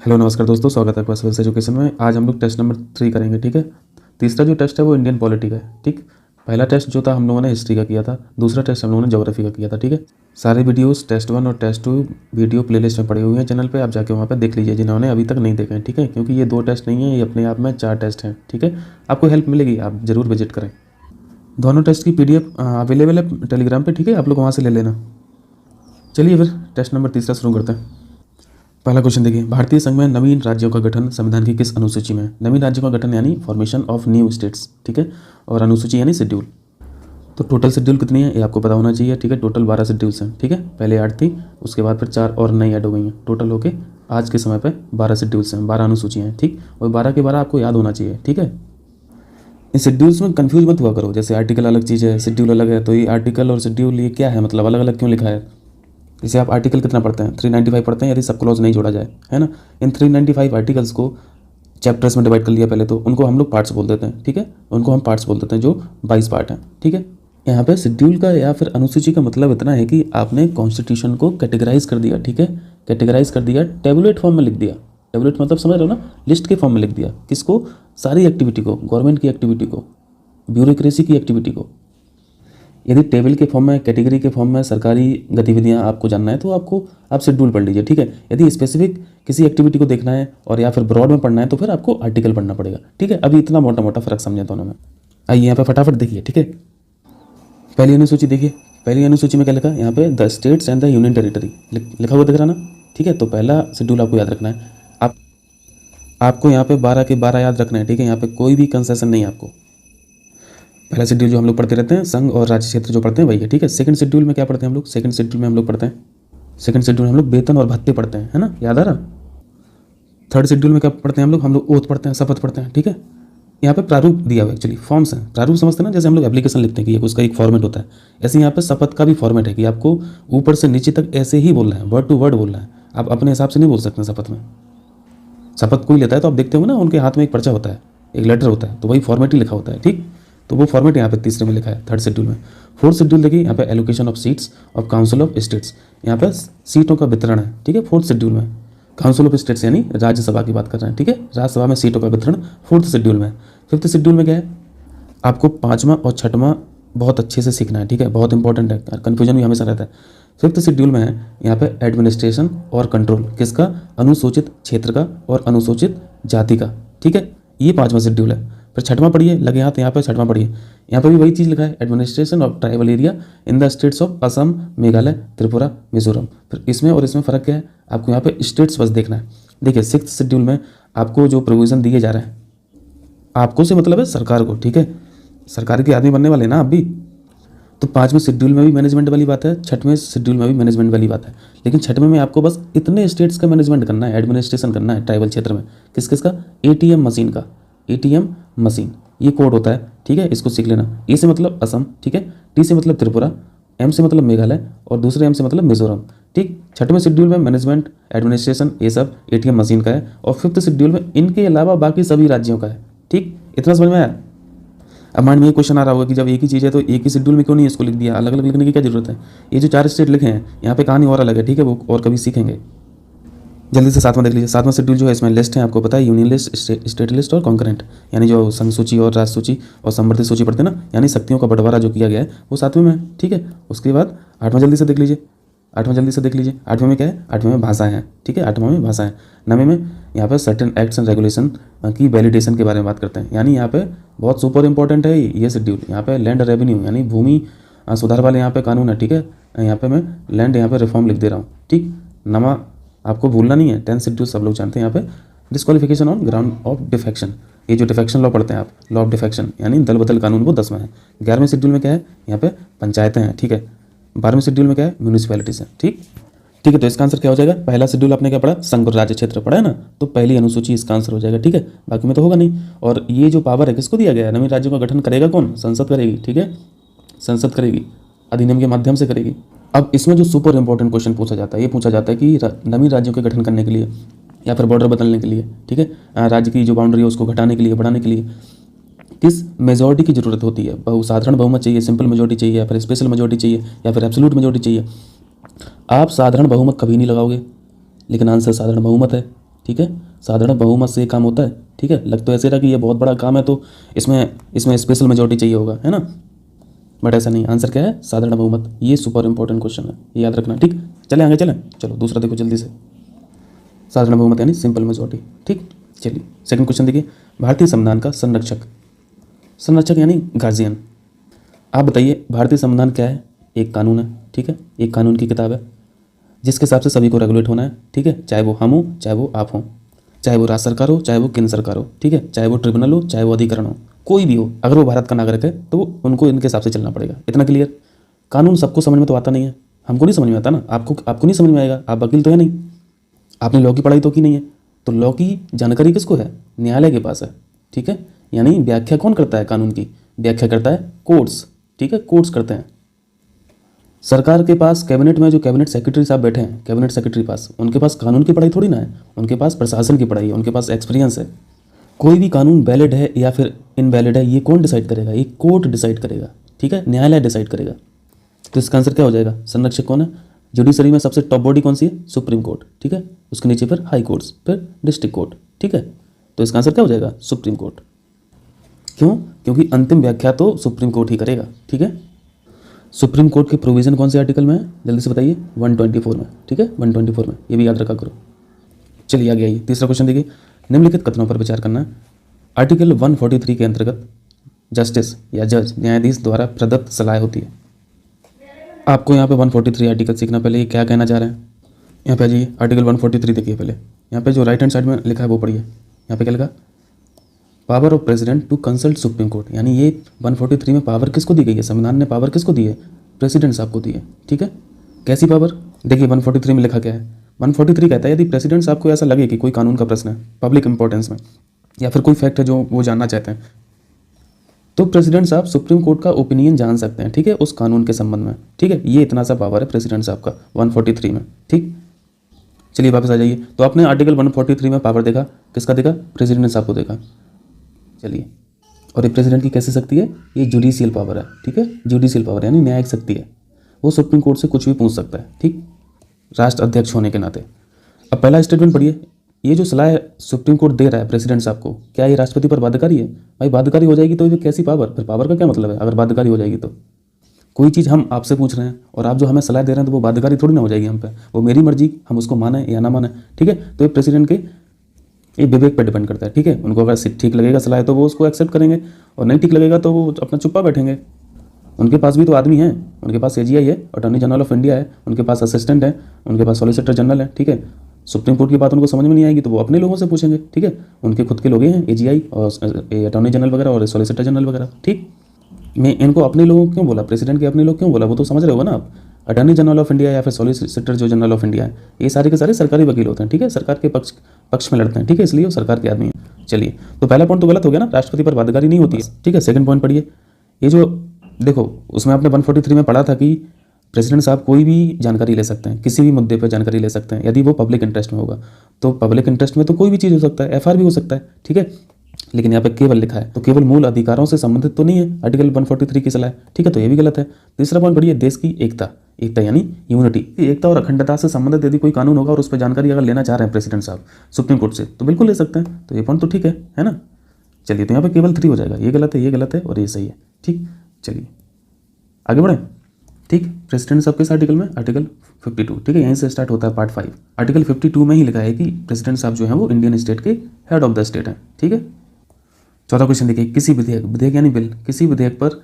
Hello नमस्कार दोस्तों, स्वागत है आपका सिविल्स एजुकेशन में। आज हम लोग टेस्ट नंबर 3 करेंगे। ठीक है, तीसरा जो टेस्ट है वो इंडियन पॉलिटी का है। ठीक, पहला टेस्ट जो था हम लोगों ने हिस्ट्री का किया था, दूसरा टेस्ट हम लोगों ने ज्योग्राफी का किया था। ठीक है, सारे वीडियोस टेस्ट 1 और टेस्ट 2 वीडियो प्लेलिस्ट में पड़े हुए हैं चैनल पे, आप जाके वहाँ पे देख लीजिए जिन्होंने अभी तक नहीं देखे हैं। ठीक है, क्योंकि ये 2 टेस्ट नहीं है, ये अपने आप में 4 टेस्ट हैं। ठीक है, आपको हेल्प मिलेगी, आप ज़रूर विजिट करें। दोनों टेस्ट की PDF अवेलेबल है टेलीग्राम पे। ठीक है, आप लोग वहाँ से ले लेना। चलिए फिर टेस्ट नंबर तीसरा शुरू करते हैं। पहला क्वेश्चन देखिए, भारतीय संघ में नवीन राज्यों का गठन संविधान की किस अनुसूची में है? नवीन राज्यों का गठन यानी फॉर्मेशन ऑफ न्यू स्टेट्स। ठीक है, और अनुसूची यानी शेड्यूल। तो टोटल शेड्यूल कितनी है ये आपको पता होना चाहिए। ठीक है, टोटल 12 शेड्यूल्स हैं। ठीक है, पहले 8 थी, उसके बाद फिर 4 और नई ऐड हो गई हैं। टोटल होके आज के समय पे 12 शेड्यूल्स हैं, 12 अनुसूचियाँ हैं। ठीक, और 12 के 12 आपको याद होना चाहिए। ठीक है, इन शेड्यूल्स में कंफ्यूज मत हुआ करो, जैसे आर्टिकल अलग चीज़ है, शेड्यूल अलग है, तो ये आर्टिकल और शेड्यूल ये क्या है, मतलब अलग अलग क्यों लिखा है? जैसे आप आर्टिकल कितना पढ़ते हैं? 395 पढ़ते हैं, यदि सब क्लॉज नहीं जोड़ा जाए, है ना। इन 395 आर्टिकल्स को चैप्टर्स में डिवाइड कर लिया पहले, तो उनको हम लोग पार्ट्स बोल देते हैं। ठीक है, उनको हम पार्ट्स बोल देते हैं, जो 22 पार्ट हैं। ठीक है, यहाँ पे शेड्यूल का या फिर अनुसूची का मतलब इतना है कि आपने कॉन्स्टिट्यूशन को कैटेगराइज कर दिया। ठीक है, कैटेगराइज कर दिया, टेबुलेट फॉर्म में लिख दिया। टेबुलेट मतलब समझ रहे हो ना, लिस्ट के फॉर्म में लिख दिया। किसको? सारी एक्टिविटी को, गवर्नमेंट की एक्टिविटी को, ब्यूरोक्रेसी की एक्टिविटी को। यदि टेबल के फॉर्म में, कैटेगरी के फॉर्म में सरकारी गतिविधियां आपको जानना है तो आप शेड्यूल पढ़ लीजिए। ठीक है, यदि स्पेसिफिक किसी एक्टिविटी को देखना है और या फिर ब्रॉड में पढ़ना है तो फिर आपको आर्टिकल पढ़ना पड़ेगा। ठीक है, अभी इतना मोटा मोटा फर्क समझे दोनों में। आइए यहाँ पे फटाफट देखिए। ठीक है, पहली अनुसूची देखिए। पहली अनुसूची में क्या लिखा है यहाँ पे? The states and the union territory लिखा हुआ दिख रहा ना। ठीक है, तो पहला शेड्यूल आपको याद रखना है। आपको यहाँ पे 12 के 12 याद रखना है। ठीक है, यहाँ पे कोई भी कंसेशन नहीं है आपको। पहला शेड्यूल जो हम लोग पढ़ते रहते हैं, संघ और राज्य क्षेत्र जो पढ़ते हैं वही है। ठीक है, सेकंड शेड्यूल में क्या पढ़ते हैं हम लोग? सेकंड शेड्यूल में हम लोग पढ़ते हैं, सेकंड शेड्यूल में हम लोग वेतन और भत्ते पढ़ते हैं, है ना, याद आ रहा। थर्ड शेड्यूल में क्या पढ़ते हैं हम लोग ओथ पढ़ते हैं, शपथ पढ़ते हैं। ठीक है, यहाँ पे प्रारूप दिया हुआ, एक्चुअली फॉर्म्स हैं। प्रारूप समझते हैं ना, जैसे हम लोग एप्लीकेशन लिखते हैं कि उसका एक फॉर्मेट होता है, ऐसे यहाँ पे शपथ का भी फॉर्मेट है कि आपको ऊपर से नीचे तक ऐसे ही बोलना है, वर्ड टू वर्ड बोलना है। आप अपने हिसाब से नहीं बोल सकते शपथ में। शपथ कोई लेता है तो आप देखते हो ना, उनके हाथ में एक पर्चा होता है, एक लेटर होता है, तो वही फॉर्मेट ही लिखा होता है। ठीक, तो वो फॉर्मेट यहाँ पे तीसरे में लिखा है, थर्ड शेड्यूल में। फोर्थ शेड्यूल देखिए, यहाँ पे allocation of seats of council of states, यहाँ पे सीटों का वितरण है। ठीक है, फोर्थ शेड्यूल में। काउंसिल ऑफ स्टेट्स यानी राज्यसभा की बात कर रहे हैं। ठीक है, राज्यसभा में सीटों का वितरण फोर्थ शेड्यूल में। फिफ्थ शेड्यूल में क्या है? आपको 5वां और 6वां बहुत अच्छे से सीखना है। ठीक है, बहुत इंपॉर्टेंट है, कन्फ्यूजन भी हमेशा रहता है। फिफ्थ शेड्यूल में है यहाँ पे एडमिनिस्ट्रेशन और कंट्रोल, किसका? अनुसूचित क्षेत्र का और अनुसूचित जाति का। ठीक है, ये 5वां शेड्यूल है। फिर 6वां पढ़िए, लगे हाथ यहाँ पे 6वां पढ़िए। यहाँ पे भी वही चीज़ लिखा है, administration of tribal area in the states of Assam, Meghalaya, Tripura, Mizoram. फिर इसमें और इसमें फ़र्क क्या है? आपको यहाँ पे स्टेट्स बस देखना है। देखिए, सिक्स्थ शेड्यूल में आपको जो प्रोविज़न दिए जा रहे हैं, आपको से मतलब है सरकार को। ठीक है, सरकार के आदमी बनने वाले ना आप भी। तो 5वें शेड्यूल में भी मैनेजमेंट वाली बात है, 6वें शेड्यूल में भी मैनेजमेंट वाली बात है। लेकिन 6वें में आपको बस इतने स्टेट्स का मैनेजमेंट करना है, एडमिनिस्ट्रेशन करना है ट्राइबल क्षेत्र में। किस किस का? ATM मशीन का, ATM मशीन, ये कोड होता है। ठीक है, इसको सीख लेना। E से मतलब असम, ठीक है, T से मतलब त्रिपुरा, M से मतलब मेघालय और दूसरे M से मतलब मिजोरम। ठीक, 6वें शेड्यूल में मैनेजमेंट, एडमिनिस्ट्रेशन, ये सब ATM मशीन का है। और फिफ्थ शेड्यूल में इनके अलावा बाकी सभी राज्यों का है। ठीक, इतना समझ में आया? अब माइंड में ये क्वेश्चन आ रहा होगा कि जब एक ही चीज़ है तो एक ही शेड्यूल में क्यों नहीं इसको लिख दिया, अलग अलग लिखने की क्या जरूरत है? ये जो 4 स्टेट लिखे हैं यहाँ पे कहानी और अलग है। ठीक है, वो और कभी सीखेंगे। जल्दी से 7वां देख लीजिए। 7वां शेड्यूल जो है इसमें लिस्ट है, आपको पता है, यूनियन लिस्ट, स्टेट लिस्ट और कॉन्करेंट, यानी जो संघ सूची और राज्य सूची और संवर्धित सूची पढ़ते हैं ना, यानी शक्तियों का बंटवारा जो किया गया है वो 7वें में है। ठीक है, उसके बाद 8वां जल्दी से देख लीजिए। 8वां जल्दी से देख लीजिए। 8वें में क्या है? 8वें में भाषाएं हैं। ठीक है, 8वां में भाषाएं। 9वें में यहाँ पे सर्टेन एक्ट्स एंड रेगुलेशन की वैलिडेशन के बारे में बात करते हैं, यानी यहाँ पे बहुत सुपर इंपॉर्टेंट है ये शेड्यूल। यहाँ पे लैंड रेवेन्यू यानी भूमि सुधार वाले यहाँ पे कानून है। ठीक है, यहाँ पे मैं लैंड यहाँ पे रिफॉर्म लिख दे रहा हूँ। ठीक, नमा आपको भूलना नहीं है। 10th शेड्यूल सब लोग जानते हैं। यहाँ पे disqualification on ground of defection, ये जो डिफेक्शन लॉ पढ़ते हैं आप, लॉ ऑफ डिफेक्शन यानी दल बदल कानून, वो 10वां है। 11वें शेड्यूल में क्या है? यहाँ पे पंचायतें हैं। ठीक है, 12वें शेड्यूल में क्या है? म्यूनिसिपैलिटीज है। ठीक है, तो इसका आंसर क्या हो जाएगा? पहला शेड्यूल आपने क्या पढ़ा? संघ और राज्य क्षेत्र पढ़ा है ना, तो पहली अनुसूची इसका आंसर हो जाएगा। ठीक है, बाकी में तो होगा नहीं। और ये जो पावर है किसको दिया गया है? नवीन राज्यों का गठन करेगा कौन? संसद करेगी। ठीक है, संसद करेगी, अधिनियम के माध्यम से करेगी। अब इसमें जो सुपर इंपॉर्टेंट क्वेश्चन पूछा जाता है, ये पूछा जाता है कि नवीन राज्यों के गठन करने के लिए या फिर बॉर्डर बदलने के लिए, ठीक है, राज्य की जो बाउंड्री है उसको घटाने के लिए, बढ़ाने के लिए किस मेजॉरिटी की जरूरत होती है? साधारण बहुमत चाहिए, सिंपल मेजॉरिटी चाहिए, या फिर स्पेशल मेजॉरिटी चाहिए, या फिर एब्सोल्यूट मेजॉरिटी चाहिए? आप साधारण बहुमत कभी नहीं लगाओगे, लेकिन आंसर साधारण बहुमत है। ठीक है, साधारण बहुमत से ये काम होता है। ठीक है, लग तो ऐसे रहा कि ये बहुत बड़ा काम है तो इसमें स्पेशल मेजोरिटी चाहिए होगा, है ना, बट ऐसा नहीं। आंसर क्या है? साधारण बहुमत। ये सुपर इंपॉर्टेंट क्वेश्चन है, ये याद रखना। ठीक, चलें आगे चलें। चलो दूसरा देखो जल्दी से। साधारण बहुमत यानी सिंपल मेजोरिटी। ठीक, चलिए सेकंड क्वेश्चन देखिए। भारतीय संविधान का संरक्षक यानी गार्जियन। आप बताइए भारतीय संविधान क्या है? एक कानून है। ठीक है, एक कानून की किताब है जिसके हिसाब से सभी को रेगुलेट होना है। ठीक है, चाहे वो हम हो, चाहे वो आप हों, चाहे वो राज्य सरकार हो, चाहे वो केंद्र सरकार हो। ठीक है, चाहे वो ट्रिब्यूनल हो, चाहे वो अधिकरण हो, कोई भी हो, अगर वो भारत का नागरिक है तो उनको इनके हिसाब से चलना पड़ेगा। इतना क्लियर। कानून सबको समझ में तो आता नहीं है, हमको नहीं समझ में आता ना, आपको नहीं समझ में आएगा, आप वकील तो है नहीं, आपने लॉ की पढ़ाई तो की नहीं है, तो लॉ की जानकारी किसको है? न्यायालय के पास है। ठीक है, यानी व्याख्या कौन करता है? कानून की व्याख्या करता है कोर्ट्स। ठीक है, कोर्ट्स करते हैं। सरकार के पास कैबिनेट में जो कैबिनेट सेक्रेटरी साहब बैठे हैं, कैबिनेट सेक्रेटरी पास, उनके पास कानून की पढ़ाई थोड़ी ना है, उनके पास प्रशासन की पढ़ाई है, उनके पास एक्सपीरियंस है। कोई भी कानून वैलिड है या फिर इनवैलिड है, ये कौन डिसाइड करेगा? ये कोर्ट डिसाइड करेगा। ठीक है, न्यायालय डिसाइड करेगा। तो इसका आंसर क्या हो जाएगा? संरक्षक कौन है? जुडिशरी में सबसे टॉप बॉडी कौन सी है? Supreme court. ठीक है, उसके नीचे फिर हाई कोर्ट्स, फिर डिस्ट्रिक्ट कोर्ट। ठीक है, तो इसका आंसर क्या हो जाएगा? Supreme court. क्यों? क्योंकि अंतिम व्याख्या तो सुप्रीम कोर्ट ही करेगा। ठीक है, सुप्रीम कोर्ट के प्रोविजन कौन से आर्टिकल में है? जल्दी से बताइए। 124 में। ठीक है, 124 में, ये भी याद रखा करो। चलिए आगे आइए, तीसरा क्वेश्चन देखिए। निम्नलिखित कथनों पर विचार करना है। आर्टिकल 143 के अंतर्गत जस्टिस या जज, न्यायाधीश द्वारा प्रदत्त सलाह होती है। आपको यहाँ पे 143 आर्टिकल सीखना। पहले ये क्या कहना चाह रहे हैं? यहाँ पे आइए, आर्टिकल 143 देखिए। पहले यहाँ पे जो राइट हैंड साइड में लिखा है वो पढ़िए। यहाँ पे क्या लिखा? Power of president to consult supreme court. यानी ये 143 में पावर किसको दी गई है? संविधान ने पावर किसको दी है? प्रेसिडेंट साहब को दी है। ठीक है, कैसी पावर? देखिए 143 में लिखा क्या है। 143 कहता है यदि प्रेसिडेंट साहब को ऐसा लगे कि कोई कानून का प्रश्न है पब्लिक इंपॉर्टेंस में, या फिर कोई फैक्ट है जो वो जानना चाहते हैं, तो प्रेसिडेंट साहब सुप्रीम कोर्ट का ओपिनियन जान सकते हैं। ठीक है, उस कानून के संबंध में। ठीक है, ये इतना सा पावर है प्रेसिडेंट साहब का 143 में। ठीक, चलिए वापस आ जाइए। तो आपने आर्टिकल 143 में पावर देखा, किसका देखा? प्रेसिडेंट साहब को देखा। चलिए, और ये प्रेसिडेंट की कैसी शक्ति है? ये जुडिशियल पावर है। ठीक है, जुडिशियल पावर यानी न्यायिक शक्ति है। वो सुप्रीम कोर्ट से कुछ भी पूछ सकता है। ठीक, राष्ट्र अध्यक्ष होने के नाते। अब पहला स्टेटमेंट पढ़िए। ये जो सलाह सुप्रीम कोर्ट दे रहा है प्रेसिडेंट साहब को, क्या ये राष्ट्रपति पर बाध्यकारी है? भाई बाध्यकारी हो जाएगी तो ये कैसी पावर? फिर पावर का क्या मतलब है अगर बाध्यकारी हो जाएगी तो? कोई चीज़ हम आपसे पूछ रहे हैं और आप जो हमें सलाह दे रहे हैं तो वो बाध्यकारी थोड़ी ना हो जाएगी हम पे। वो मेरी मर्जी, हम उसको माने या ना माने। ठीक है, तो ये प्रेसिडेंट के ये विवेक पर डिपेंड करता है। ठीक है, उनको अगर ठीक लगेगा सलाह तो वो उसको एक्सेप्ट करेंगे, और नहीं ठीक लगेगा तो वो अपना चुप्पा बैठेंगे। उनके पास भी तो आदमी हैं, उनके पास एजीआई है, अटॉर्नी जनरल ऑफ इंडिया है, उनके पास असिस्टेंट है, उनके पास सॉलिसिटर जनरल है। ठीक है, सुप्रीम कोर्ट की बात उनको समझ में नहीं आएगी तो वो अपने लोगों से पूछेंगे। ठीक है, उनके खुद के लोग हैं एजीआई और अटॉर्नी जनरल वगैरह और सॉलिसिटर जनरल वगैरह। ठीक, मैं इनको अपने लोगों क्यों बोला, प्रेसिडेंट के अपने लोग क्यों बोला, वो तो समझ रहे हो ना आप। अटॉर्नी जनरल ऑफ इंडिया या फिर सॉलिसिटर जो जनरल ऑफ इंडिया है, ये सारे के सारे सरकारी वकील होते हैं। ठीक है, सरकार के पक्ष में लड़ते हैं। ठीक है, इसलिए वो सरकार के आदमी हैं। चलिए, तो पहला पॉइंट तो गलत हो गया ना, राष्ट्रपति पर बाध्यकारी नहीं होती है। ठीक है, सेकंड पॉइंट पढ़िए। ये जो देखो उसमें आपने 143 में पढ़ा था कि प्रेसिडेंट साहब कोई भी जानकारी ले सकते हैं, किसी भी मुद्दे पर जानकारी ले सकते हैं यदि वो पब्लिक इंटरेस्ट में होगा। तो पब्लिक इंटरेस्ट में तो कोई भी चीज़ हो सकता है, एफआईआर भी हो सकता है। ठीक है, लेकिन यहाँ पे केवल लिखा है, तो केवल मूल अधिकारों से संबंधित तो नहीं है आर्टिकल 143 की सलाह। ठीक है, तो ये भी गलत है। तीसरा पॉइंट पढ़िए, देश की एकता, एकता यानी यूनिटी, एकता और अखंडता से संबंधित यदि कोई कानून होगा और उस पर जानकारी अगर लेना चाह रहे हैं प्रेसिडेंट साहब सुप्रीम कोर्ट से, तो बिल्कुल ले सकते हैं। तो ये पॉइंट तो ठीक है ना। चलिए, तो यहाँ पे केवल 3 हो जाएगा, ये गलत है, ये गलत है और ये सही है। ठीक, चलिए आगे बढ़ें। ठीक, प्रेसिडेंट साहब किस आर्टिकल में? आर्टिकल 52। ठीक है, यहीं से स्टार्ट होता है पार्ट 5। आर्टिकल 52 में ही लिखा है कि प्रेसिडेंट साहब जो है वो इंडियन स्टेट के हेड ऑफ द स्टेट हैं। ठीक है, चौथा क्वेश्चन देखिए। किसी विधेयक, विधेयक यानी बिल, किसी विधेयक पर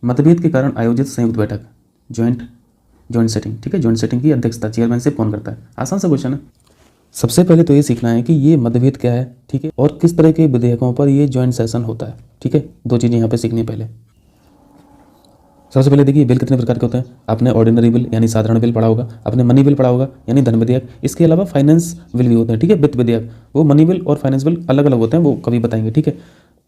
मतभेद के कारण आयोजित संयुक्त बैठक, ज्वाइंट सेटिंग। ठीक है, ज्वाइंट सेटिंग की अध्यक्षता चेयरमैनशिप कौन करता है? आसान सा क्वेश्चन है। सबसे पहले तो ये सीखना है कि ये मतभेद क्या है। ठीक है, और किस तरह के विधेयकों पर ये ज्वाइंट सेशन होता है। ठीक है, 2 चीज़ें यहाँ पे सीखनी है। पहले सबसे पहले देखिए बिल कितने प्रकार के होते हैं। आपने ऑर्डिनरी बिल यानी साधारण बिल पढ़ा होगा, आपने मनी बिल पढ़ा होगा यानी धन विधेयक। इसके अलावा फाइनेंस बिल भी होते हैं। ठीक है, वित्त विधेयक, वो मनी बिल और फाइनेंस बिल अलग अलग होते हैं, वो कभी बताएंगे। ठीक है,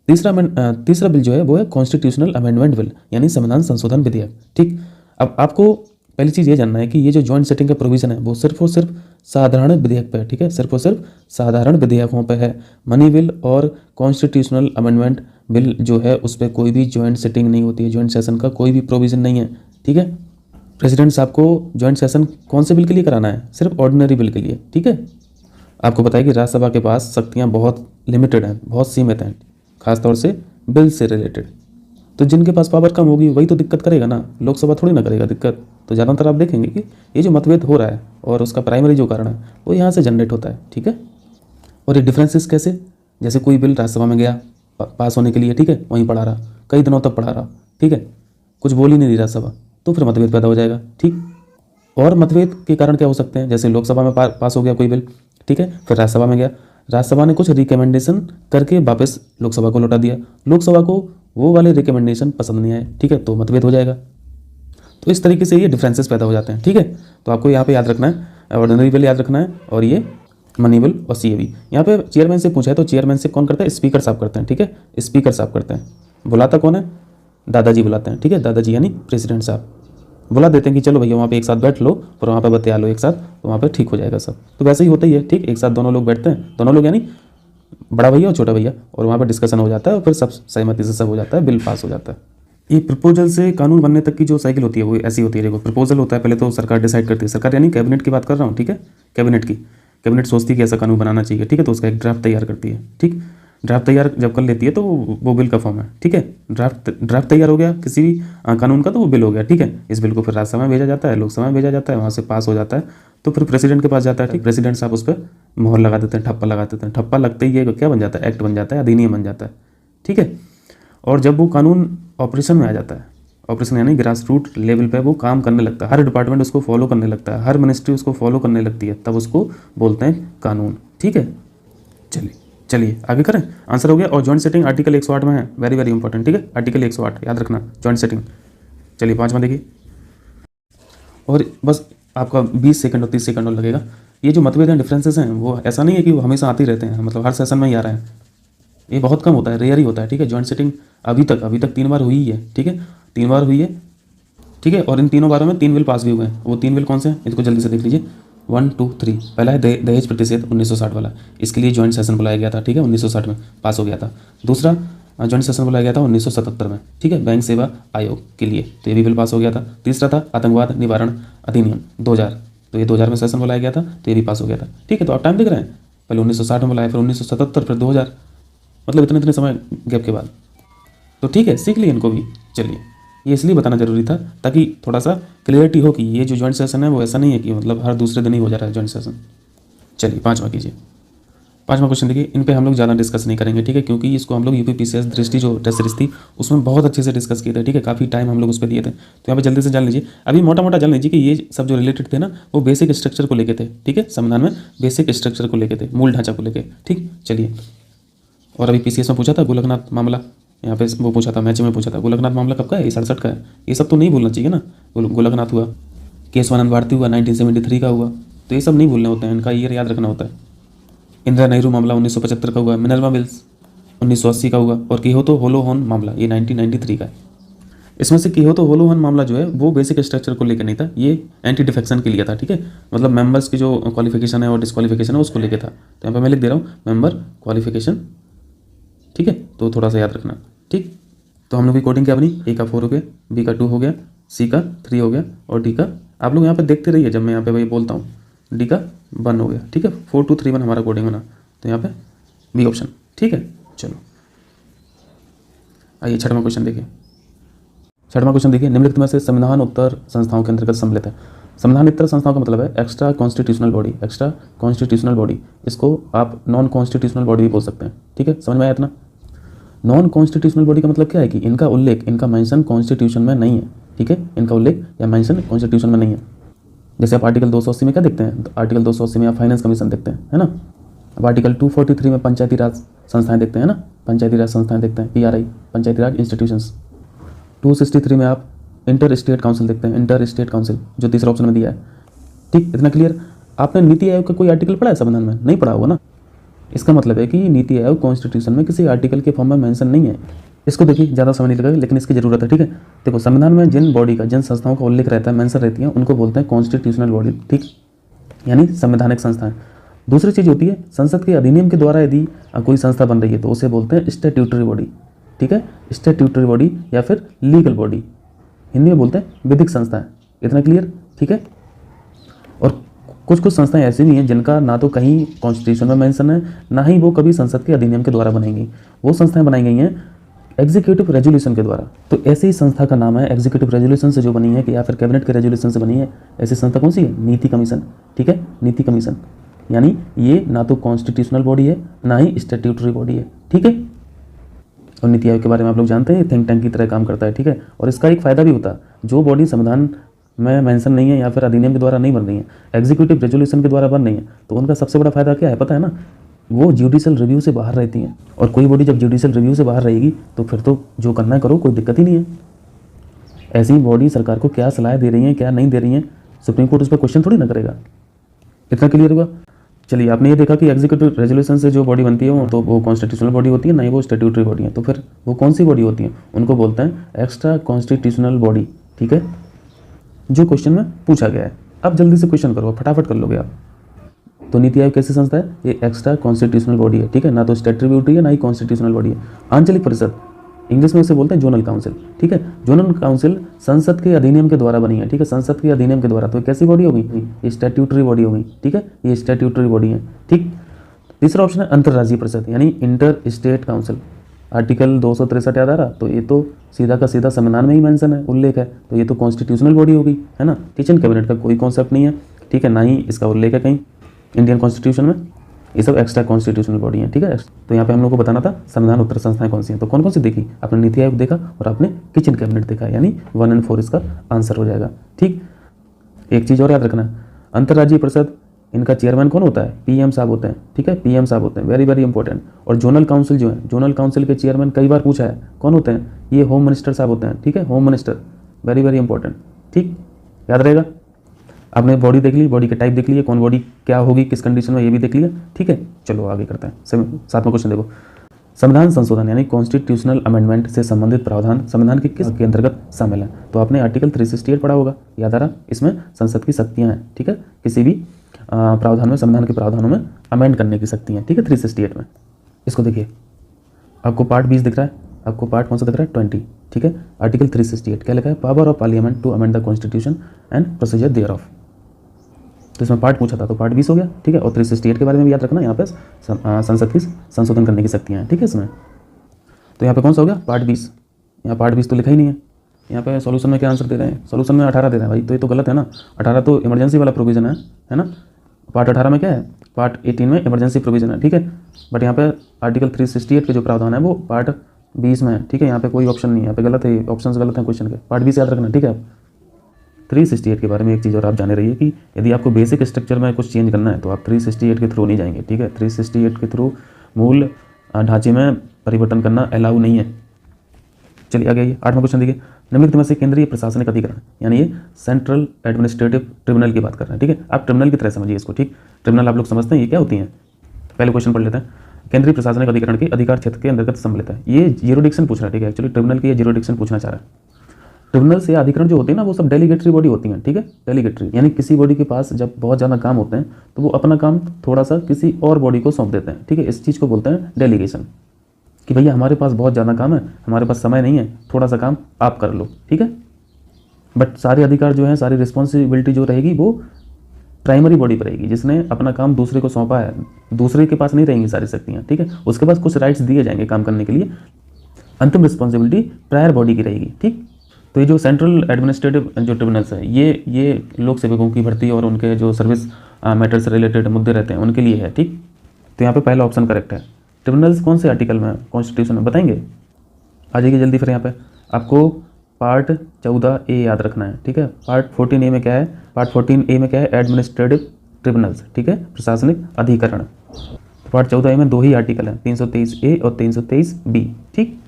तीसरा बिल जो है वो है कॉन्स्टिट्यूशनल अमेंडमेंट बिल यानी संविधान संशोधन विधेयक। ठीक, अब आपको पहली चीज़ ये जानना है कि ये जो ज्वाइंट सेटिंग का प्रोविजन है वो सिर्फ और सिर्फ साधारण विधेयक पे है। ठीक है, सिर्फ और सिर्फ साधारण विधेयकों पे है। मनी बिल और कॉन्स्टिट्यूशनल अमेंडमेंट बिल जो है उस पर कोई भी ज्वाइंट सेटिंग नहीं होती है, ज्वाइंट सेशन का कोई भी प्रोविजन नहीं है। ठीक है, प्रेसिडेंट साहब को ज्वाइंट सेशन कौन से बिल के लिए कराना है? सिर्फ ऑर्डिनरी बिल के लिए। ठीक है, आपको पता है कि राज्यसभा के पास शक्तियाँ बहुत लिमिटेड हैं, बहुत सीमित हैं, खासतौर से बिल से रिलेटेड। तो जिनके पास पावर कम होगी वही तो दिक्कत करेगा ना, लोकसभा थोड़ी ना करेगा दिक्कत। तो ज़्यादातर आप देखेंगे कि ये जो मतभेद हो रहा है और उसका प्राइमरी जो कारण है वो यहाँ से जनरेट होता है, ठीक है। और ये डिफरेंसेस कैसे, जैसे कोई बिल राज्यसभा में गया पास होने के लिए, ठीक है, वहीं पढ़ा रहा, कई दिनों तक पढ़ा रहा, ठीक है, कुछ बोल ही नहीं रही राज्यसभा, तो फिर मतभेद पैदा हो जाएगा, ठीक। और मतभेद के कारण क्या हो सकते हैं, जैसे लोकसभा में पास हो गया कोई बिल, ठीक है, फिर राज्यसभा में गया, राज्यसभा ने कुछ रिकमेंडेशन करके वापस लोकसभा को लौटा दिया, लोकसभा को वो वाले रिकमेंडेशन पसंद नहीं आए, ठीक है, तो मतभेद हो जाएगा। तो इस तरीके से ये डिफरेंसेस पैदा हो जाते हैं, ठीक है। तो आपको यहाँ पे याद रखना है, ऑर्डिनरी बिल याद रखना है और ये मनी बिल और सीएबी। यहाँ पे चेयरमैन से पूछा है तो चेयरमैन से कौन करता है, स्पीकर साहब करते हैं, ठीक है, स्पीकर साहब करते हैं। बुलाता कौन है, दादाजी बुलाते हैं, ठीक है, दादाजी यानी प्रेसिडेंट साहब बुला देते हैं कि चलो भैया वहाँ पे एक साथ बैठ लो और वहाँ पे बतिया लो एक साथ, तो वहाँ पे ठीक हो जाएगा सब। तो वैसे ही होता ही है, ठीक, एक साथ दोनों लोग बैठते हैं, दोनों लोग यानी बड़ा भैया और छोटा भैया, और वहाँ पे डिस्कशन हो जाता है और फिर सब सहमति से सब हो जाता है, बिल पास हो जाता है। ये प्रपोजल से कानून बनने तक की जो साइकिल होती है वो ऐसी होती है। देखो प्रपोजल होता है, पहले तो सरकार डिसाइड करती है, सरकार यानी कैबिनेट की बात कर रहा हूँ, ठीक है, कैबिनेट की, कैबिनेट सोचती है कि ऐसा कानून बनाना चाहिए, ठीक है, तो उसका एक ड्राफ्ट तैयार करती है, ठीक। ड्राफ्ट तैयार जब कर लेती है तो वो बिल का फॉर्म है, ठीक है, ड्राफ्ट तैयार हो गया किसी भी कानून का तो वो बिल हो गया, ठीक है। इस बिल को फिर राज्यसभा में भेजा जाता है, लोकसभा में भेजा जाता है, वहाँ से पास हो जाता है, तो फिर प्रेसिडेंट के पास जाता है, ठीक, प्रेसिडेंट साहब उस पर मोहर लगा देते हैं, ठप्पा लगा देते हैं, ठप्पा लगते ही ये क्या बन जाता है, एक्ट बन जाता है, अधिनियम बन जाता है, ठीक है। और जब वो कानून ऑपरेशन में आ जाता है, ऑपरेशन यानी ग्रास रूट लेवल पे वो काम करने लगता है, हर डिपार्टमेंट उसको फॉलो करने लगता है, हर मिनिस्ट्री उसको फॉलो करने लगती है, तब उसको बोलते हैं कानून, ठीक है। चलिए आगे करें, आंसर हो गया। और जॉइंट सेटिंग आर्टिकल 108 में है, वेरी वेरी इंपॉर्टेंट, ठीक है, आर्टिकल 108 याद रखना, जॉइंट सेटिंग। चलिए 5वां देखिए, और बस आपका 20 सेकंड और 30 सेकंड और लगेगा। ये जो मतभेद हैं, डिफरेंसेस हैं, वो ऐसा नहीं है कि वो हमेशा आते ही रहते हैं, मतलब हर सेशन में ही आ रहे हैं, ये बहुत कम होता है, रेयर ही होता है, ठीक है। जॉइंट सेटिंग अभी तक 3 बार हुई ही है, ठीक है, 3 बार हुई है, ठीक है। और इन तीनों बारों में 3 बिल पास भी हुए हैं। वो 3 बिल कौन से हैं, इसको जल्दी से देख लीजिए, 1 2 3। पहला है दहेज प्रतिषेध 1960 वाला, इसके लिए जॉइंट सेशन बुलाया गया था, ठीक है, 1960 में पास हो गया था। दूसरा जॉइंट सेशन बुलाया गया था 1977 में, ठीक है, बैंक सेवा आयोग के लिए, तो ये भी बिल पास हो गया था। तीसरा था आतंकवाद निवारण अधिनियम 2000, तो ये 2000 में सेशन बुलाया गया था, तो ये भी पास हो गया था, ठीक है। तो आप टाइम देख रहे हैं, पहले 1960 में बुलाया, फिर 1977, फिर 2000, मतलब इतने समय गैप के बाद। तो ठीक है, सीख लिए इनको भी। चलिए, ये इसलिए बताना जरूरी था ताकि थोड़ा सा क्लियरिटी हो कि ये जो जॉइंट सेशन है वो ऐसा नहीं है कि मतलब हर दूसरे दिन ही हो जा रहा है जॉइंट सेशन। चलिए 5वां कीजिए। 5वां क्वेश्चन देखिए, इन पे हम लोग ज़्यादा डिस्कस नहीं करेंगे, ठीक है, क्योंकि इसको हम लोग यूपीपीसीएस दृष्टि जो टेस्ट सीरीज थी उसमें बहुत अच्छे से डिस्कस किए थे, ठीक है, काफ़ी टाइम हम लोग उस पर दिए थे। तो यहाँ पे जल्दी से जान लीजिए, अभी मोटा मोटा जान लीजिए कि ये सब जो रिलेटेड थे ना वो बेसिक स्ट्रक्चर को लेके थे, ठीक है, संविधान में बेसिक स्ट्रक्चर को लेके थे, मूल ढांचा को लेके, ठीक। चलिए, और अभी पीसीएस में पूछा था गोलकनाथ मामला, यहाँ पे वो पूछा था, मैच में पूछा था गोलकनाथ मामला कब का है, ये 67 का है। ये सब तो नहीं भूलना चाहिए ना, गोलकनाथ हुआ, केशवानंद भारती हुआ 1973 का हुआ, तो ये सब नहीं भूलने होते हैं, इनका ईयर याद रखना होता है। इंदिरा नेहरू मामला 1975 का हुआ, मिनर्वा मिल्स 1980 का हुआ, और किहोतो होलोहोन मामला ये 1993 का है। इसमें से किहोतो होलोहोन मामला जो है वो बेसिक स्ट्रक्चर को लेकर नहीं था, ये एंटी डिफेक्शन के लिए था, ठीक है, मतलब मेंबर्स की जो क्वालिफिकेशन है और डिस्क्वालिफिकेशन है उसको लेकर था। तो यहाँ पर मैं लिख दे रहा हूँ मेंबर क्वालिफिकेशन, ठीक है, तो थोड़ा सा याद रखना, ठीक। तो हम लोग की कोडिंग क्या बनी, ए का 4 हो गया, बी का 2 हो गया, सी का 3 हो गया, और डी का, आप लोग यहाँ पे देखते रहिए जब मैं यहाँ पे भाई बोलता हूँ, डी का 1 हो गया, ठीक है, 4 2 3 1 हमारा कोडिंग बना, तो यहाँ पे बी ऑप्शन, ठीक है। चलो आइए 6वां क्वेश्चन देखिए। 6वां क्वेश्चन देखिए, निम्नलिखित में से संविधान उत्तर संस्थाओं के अंतर्गत सम्मिलित है। संविधान उत्तर संस्थाओं का मतलब है extra constitutional body, extra constitutional body, इसको आप नॉन कॉन्स्टिट्यूशनल बॉडी भी बोल सकते हैं, ठीक है, समझ में आया इतना। नॉन कॉन्स्टिट्यूशनल बॉडी का मतलब क्या है कि इनका उल्लेख, इनका मेंशन कॉन्स्टिट्यूशन में नहीं है, ठीक है, इनका उल्लेख या मेंशन कॉन्स्टिट्यूशन में नहीं है। जैसे आप आर्टिकल 280 में क्या देखते हैं, तो आर्टिकल 280 में आप फाइनेंस कमीशन देखते हैं, है ना। अब आर्टिकल 243 में पंचायती राज संस्थाएं देखते हैं ना, पंचायती राज संस्थाएं देखते हैं, पीआरआई, पंचायती राज इंस्टीट्यूशंस। 263 में आप इंटर स्टेट काउंसिल देखते हैं, इंटर स्टेट काउंसिल जो तीसरा ऑप्शन में दिया है, ठीक। इतना क्लियर। आपने नीति आयोग का कोई आर्टिकल पढ़ा है संविधान में, नहीं पढ़ा होगा ना। इसका मतलब है कि नीति आयोग कॉन्स्टिट्यूशन में किसी आर्टिकल के फॉर्म में मेंशन नहीं है। इसको देखिए, ज़्यादा समय नहीं लगेगा लेकिन इसकी जरूरत है, ठीक है। देखो, संविधान में जिन बॉडी का, जिन संस्थाओं का उल्लेख रहता है, मेंशन रहती है, उनको बोलते हैं कॉन्स्टिट्यूशनल बॉडी, ठीक, यानी संवैधानिक संस्थाएं। दूसरी चीज़ होती है, संसद के अधिनियम के द्वारा यदि कोई संस्था बन रही है तो उसे बोलते हैं स्टैट्यूटरी बॉडी, ठीक है, स्टैट्यूटरी बॉडी या फिर लीगल बॉडी, हिंदी में बोलते हैं विधिक संस्थाएं। इतना क्लियर, ठीक है। और कुछ कुछ संस्थाएं ऐसी भी हैं जिनका ना तो कहीं कॉन्स्टिट्यूशन में मेंशन है, ना ही वो कभी संसद के अधिनियम के द्वारा बनाई गई। वो संस्थाएं बनाई गई हैं एग्जीक्यूटिव रेजोल्यूशन के द्वारा। तो ऐसी ही संस्था का नाम है एग्जीक्यूटिव रेजोल्यूशन से जो बनी है कि या फिर कैबिनेट के रेजोल्यूशन से बनी है, ऐसी संस्था कौन सी है? नीति कमीशन। ठीक है, नीति कमीशन। यानी ये ना तो कॉन्स्टिट्यूशनल बॉडी है, ना ही स्टैट्यूटरी बॉडी है। ठीक है, और नीति आयोग के बारे में आप लोग जानते हैं, थिंक टैंक की तरह काम करता है। ठीक है, और इसका एक फ़ायदा भी होता है, जो बॉडी संविधान में मेंशन नहीं है या फिर अधिनियम के द्वारा नहीं बन रही है, एग्जीक्यूटिव रेजोल्यूशन के द्वारा बन रही है, तो उनका सबसे बड़ा फायदा क्या है पता है ना? वो जुडिशियल रिव्यू से बाहर रहती हैं। और कोई बॉडी जब जुडिशियल रिव्यू से बाहर रहेगी तो फिर तो जो करना है करो, कोई दिक्कत ही नहीं है। ऐसी बॉडी सरकार को क्या सलाह दे रही है, क्या नहीं दे रही है, सुप्रीम कोर्ट उस पर क्वेश्चन थोड़ी ना करेगा। इतना क्लियर हुआ? चलिए, आपने ये देखा कि एग्जीक्यूटिव रेजोल्यूशन से जो बॉडी बनती है तो वो कॉन्स्टिट्यूशनल बॉडी होती है, ना ही वो स्टैट्यूटरी बॉडी है। तो फिर वो कौन सी बॉडी होती है? उनको बोलते हैं एक्स्ट्रा कॉन्स्टिट्यूशनल बॉडी। ठीक है, जो क्वेश्चन में पूछा गया है। अब जल्दी से क्वेश्चन करो, फटाफट कर लोगे आप। तो नीति आयोग कैसी संस्था है? ये एक्स्ट्रा कॉन्स्टिट्यूशनल बॉडी है। ठीक है, ना तो स्टैट्यूटरी बॉडी है, ना ही कॉन्स्टिट्यूशनल बॉडी है। आंचलिक परिषद, इंग्लिश में इसे बोलते हैं जोनल काउंसिल। ठीक है, जोनल काउंसिल संसद के अधिनियम के द्वारा बनी है। ठीक है, संसद के अधिनियम के द्वारा। तो कैसी बॉडी होगी? ये स्टैट्यूटरी बॉडी होगी। ठीक है, ये स्टैट्यूटरी बॉडी है। ठीक, तीसरा ऑप्शन है अंतर्राज्यीय परिषद, यानी इंटर स्टेट काउंसिल। आर्टिकल 263 याद आ रहा? तो ये तो सीधा का सीधा संविधान में ही मेंशन है, उल्लेख है, तो ये तो कॉन्स्टिट्यूशनल बॉडी होगी, है ना। किचन कैबिनेट का कोई कॉन्सेप्ट नहीं है। ठीक है, ना ही इसका उल्लेख है कहीं इंडियन कॉन्स्टिट्यूशन में। ये सब एक्स्ट्रा कॉन्स्टिट्यूशनल बॉडी है। ठीक है, तो यहाँ पे हम लोग को बताना था संविधान उत्तर संस्थाएं कौन सी हैं। तो कौन कौन सी देखी आपने? नीति आयोग देखा और आपने किचन कैबिनेट देखा, यानी 1 और 4 इसका आंसर हो जाएगा। ठीक, एक चीज़ और याद रखना, अंतर्राज्यीय परिषद, इनका चेयरमैन कौन होता है? पीएम साहब होते हैं। ठीक है, पीएम साहब होते हैं, वेरी वेरी इंपॉर्टेंट। और जोनल काउंसिल जो है, जोनल काउंसिल के चेयरमैन कई बार पूछा है, कौन होते हैं? ये होम मिनिस्टर साहब होते हैं। ठीक है, home minister, very very important. ठीक, याद रहेगा। आपने बॉडी देख ली, बॉडी के टाइप देख लिए, कौन बॉडी क्या होगी, किस कंडीशन में, ये भी देख लिया। ठीक है, चलो आगे करते हैं। सातवां क्वेश्चन देखो, संविधान संशोधन यानी कॉन्स्टिट्यूशनल अमेंडमेंट से संबंधित प्रावधान संविधान के किस के अंतर्गत शामिल है? तो आपने आर्टिकल 368 पढ़ा होगा, याद आ रहा? इसमें संसद की शक्तियां हैं। ठीक है, किसी भी प्रावधान में, संविधान के प्रावधानों में अमेंड करने की शक्तियां। ठीक है, 368 में। इसको देखिए, आपको पार्ट 20 दिख रहा है, आपको पार्ट कौन सा दिख रहा है? 20। ठीक है, आर्टिकल 368 क्या लिखा है? Power of parliament to amend the constitution and procedure thereof. तो इसमें पार्ट पूछा था, तो पार्ट 20 हो गया। ठीक है, और 368 के बारे में भी याद रखना, यहाँ पे संसद की संशोधन करने की शक्तियाँ हैं। ठीक है, इसमें तो यहाँ पे कौन सा हो गया? पार्ट 20। यहाँ पार्ट 20 तो लिखा ही नहीं है। यहाँ पे सॉल्यूशन में क्या आंसर दे रहे हैं? सॉल्यूशन में 18 दे रहे हैं भाई, तो ये तो गलत है ना। 18 तो इमरजेंसी वाला प्रोविजन है ना। पार्ट 18 में क्या है? पार्ट 18 में इमरजेंसी प्रोविजन है। ठीक है, बट यहाँ पे आर्टिकल 368 के जो प्रावधान है वो पार्ट 20 में है। ठीक है, यहाँ पे कोई ऑप्शन नहीं है, यहाँ पे गलत है, ऑप्शन गलत है क्वेश्चन के। पार्ट 20 याद रखना। ठीक है, 368 के बारे में एक चीज़ और आप जाने रहिए कि यदि आपको बेसिक स्ट्रक्चर में कुछ चेंज करना है तो आप 368 के थ्रू नहीं जाएंगे। ठीक है, 368 के थ्रू मूल ढांचे में परिवर्तन करना अलाउ नहीं है। चलिए आगे आइए, 8वां क्वेश्चन देखिए, निम्नलिखित में से केंद्रीय प्रशासनिक अधिकरण यानी ये सेंट्रल एडमिनिस्ट्रेटिव ट्रिब्यूनल की बात कर रहे हैं। ठीक है, आप ट्रिब्यूनल की तरह समझिए इसको। ठीक, ट्रिब्यूनल आप लोग समझते हैं ये क्या होती हैं? पहले क्वेश्चन पढ़ लेते हैं। केंद्रीय प्रशासनिक अधिकरण के अधिकार क्षेत्र के अंतर्गत सम्मिलित है। ये ज्यूरिडिक्शन पूछ रहा है। ठीक है, एक्चुअली ट्रिब्यूनल की ये ज्यूरिडिक्शन पूछना चाह रहा है। ट्रिब्यूनल से अधिकरण जो होते हैं ना, वो सब डेलीगेटरी बॉडी होती हैं। ठीक है, डेलीगेटरी यानी किसी बॉडी के पास जब बहुत ज़्यादा काम होते हैं तो वो अपना काम थोड़ा सा किसी और बॉडी को सौंप देते हैं। ठीक है, इस चीज़ को बोलते हैं डेलीगेशन, कि भैया हमारे पास बहुत ज़्यादा काम है, हमारे पास समय नहीं है, थोड़ा सा काम आप कर लो। ठीक है, बट सारे अधिकार जो हैं, सारी रिस्पॉन्सिबिलिटी जो रहेगी वो प्राइमरी बॉडी पर रहेगी, जिसने अपना काम दूसरे को सौंपा है। दूसरे के पास नहीं रहेंगी सारी शक्तियाँ। ठीक है, उसके पास कुछ राइट्स दिए जाएंगे काम करने के लिए, अंतिम रिस्पॉन्सिबिलिटी प्रायर बॉडी की रहेगी। ठीक, तो ये जो सेंट्रल एडमिनिस्ट्रेटिव जो ट्रिब्यूनल्स है, ये लोक सेवकों की भर्ती और उनके जो सर्विस मैटर से रिलेटेड मुद्दे रहते हैं उनके लिए है। ठीक, तो यहाँ पे पहला ऑप्शन करेक्ट है। ट्रिब्यूनल्स कौन से आर्टिकल में कॉन्स्टिट्यूशन में बताएंगे? आ जाइए जल्दी। फिर यहाँ पे आपको पार्ट 14A याद रखना है। ठीक है, पार्ट 14A में क्या है? पार्ट 14A में क्या है? Administrative tribunals. ठीक है, प्रशासनिक अधिकरण। तो पार्ट 14A में 2 ही आर्टिकल हैं, 323A और 323B। ठीक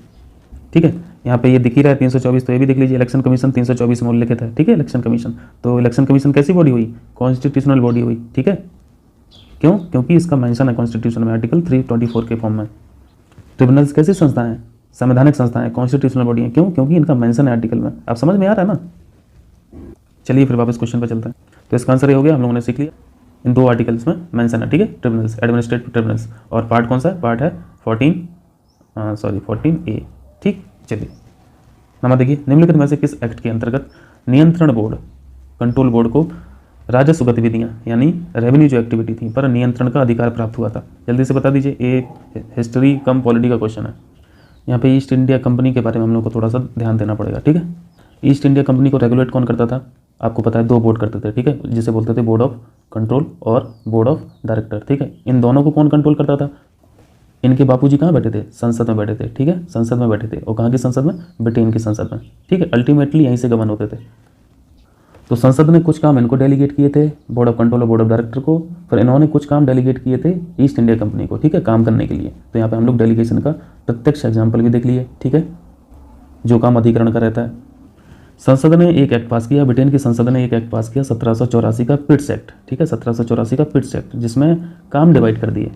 है, यहाँ पे ये दिख ही रहा है 324, तो ये भी देख लीजिए। इलेक्शन कमीशन 324 में उल्लेखित है। ठीक है, इलेक्शन कमीशन, तो इलेक्शन कमीशन कैसी बॉडी हुई? कॉन्स्टिट्यूशनल बॉडी हुई। ठीक है, क्यों? क्योंकि इसका मेंशन है कॉन्स्टिट्यूशन में, आर्टिकल 324 के फॉर्म में। ट्रिब्यूनल्स कैसी संस्था है? संवैधानिक संस्था है, कॉन्स्टिट्यूशनल बॉडी है। क्यों? क्योंकि इनका मेंशन है आर्टिकल में। आप समझ में आ रहा है ना? चलिए फिर वापस क्वेश्चन पर चलते हैं। तो इसका आंसर ये हो गया, हम लोगों ने सीख लिया इन 2 आर्टिकल्स में मेंशन है। ठीक है, ट्रिब्यूनल्स, एडमिनिस्ट्रेटिव ट्रिब्यूनल्स। और पार्ट कौन सा है? पार्ट है 14A। ठीक, चलिए नंबर देखिए, निम्नलिखित में से किस एक्ट के अंतर्गत नियंत्रण बोर्ड, कंट्रोल बोर्ड को राजस्व गतिविधियाँ यानी रेवेन्यू जो एक्टिविटी थी पर नियंत्रण का अधिकार प्राप्त हुआ था। जल्दी से बता दीजिए, ये हिस्ट्री कम पॉलिटी का क्वेश्चन है। यहाँ पे ईस्ट इंडिया कंपनी के बारे में हम लोग को थोड़ा सा ध्यान देना पड़ेगा, ठीक है। ईस्ट इंडिया कंपनी को रेगुलेट कौन करता था? आपको पता है 2 बोर्ड करते थे, ठीक है, जिसे बोलते थे बोर्ड ऑफ कंट्रोल और बोर्ड ऑफ डायरेक्टर, ठीक है। इन दोनों को कौन कंट्रोल करता था? इनके बापूजी कहाँ बैठे थे? संसद में बैठे थे, ठीक है, संसद में बैठे थे। और कहाँ की संसद में? ब्रिटेन की संसद में, ठीक है। अल्टीमेटली यहीं से गवर्न होते थे। तो संसद ने कुछ काम इनको डेलीगेट किए थे, बोर्ड ऑफ कंट्रोल और बोर्ड ऑफ डायरेक्टर को, फिर इन्होंने कुछ काम डेलीगेट किए थे ईस्ट इंडिया कंपनी को, ठीक है, काम करने के लिए। तो यहाँ पे हम लोग डेलीगेशन का प्रत्यक्ष एग्जाम्पल भी देख लिए, ठीक है, जो काम अधिकरण का रहता है। संसद ने एक एक्ट पास किया, ब्रिटेन की संसद ने एक एक्ट पास किया 1784 का पिट्स एक्ट, ठीक है, 1784 का पिट्स एक्ट, जिसमें काम डिवाइड कर दिए।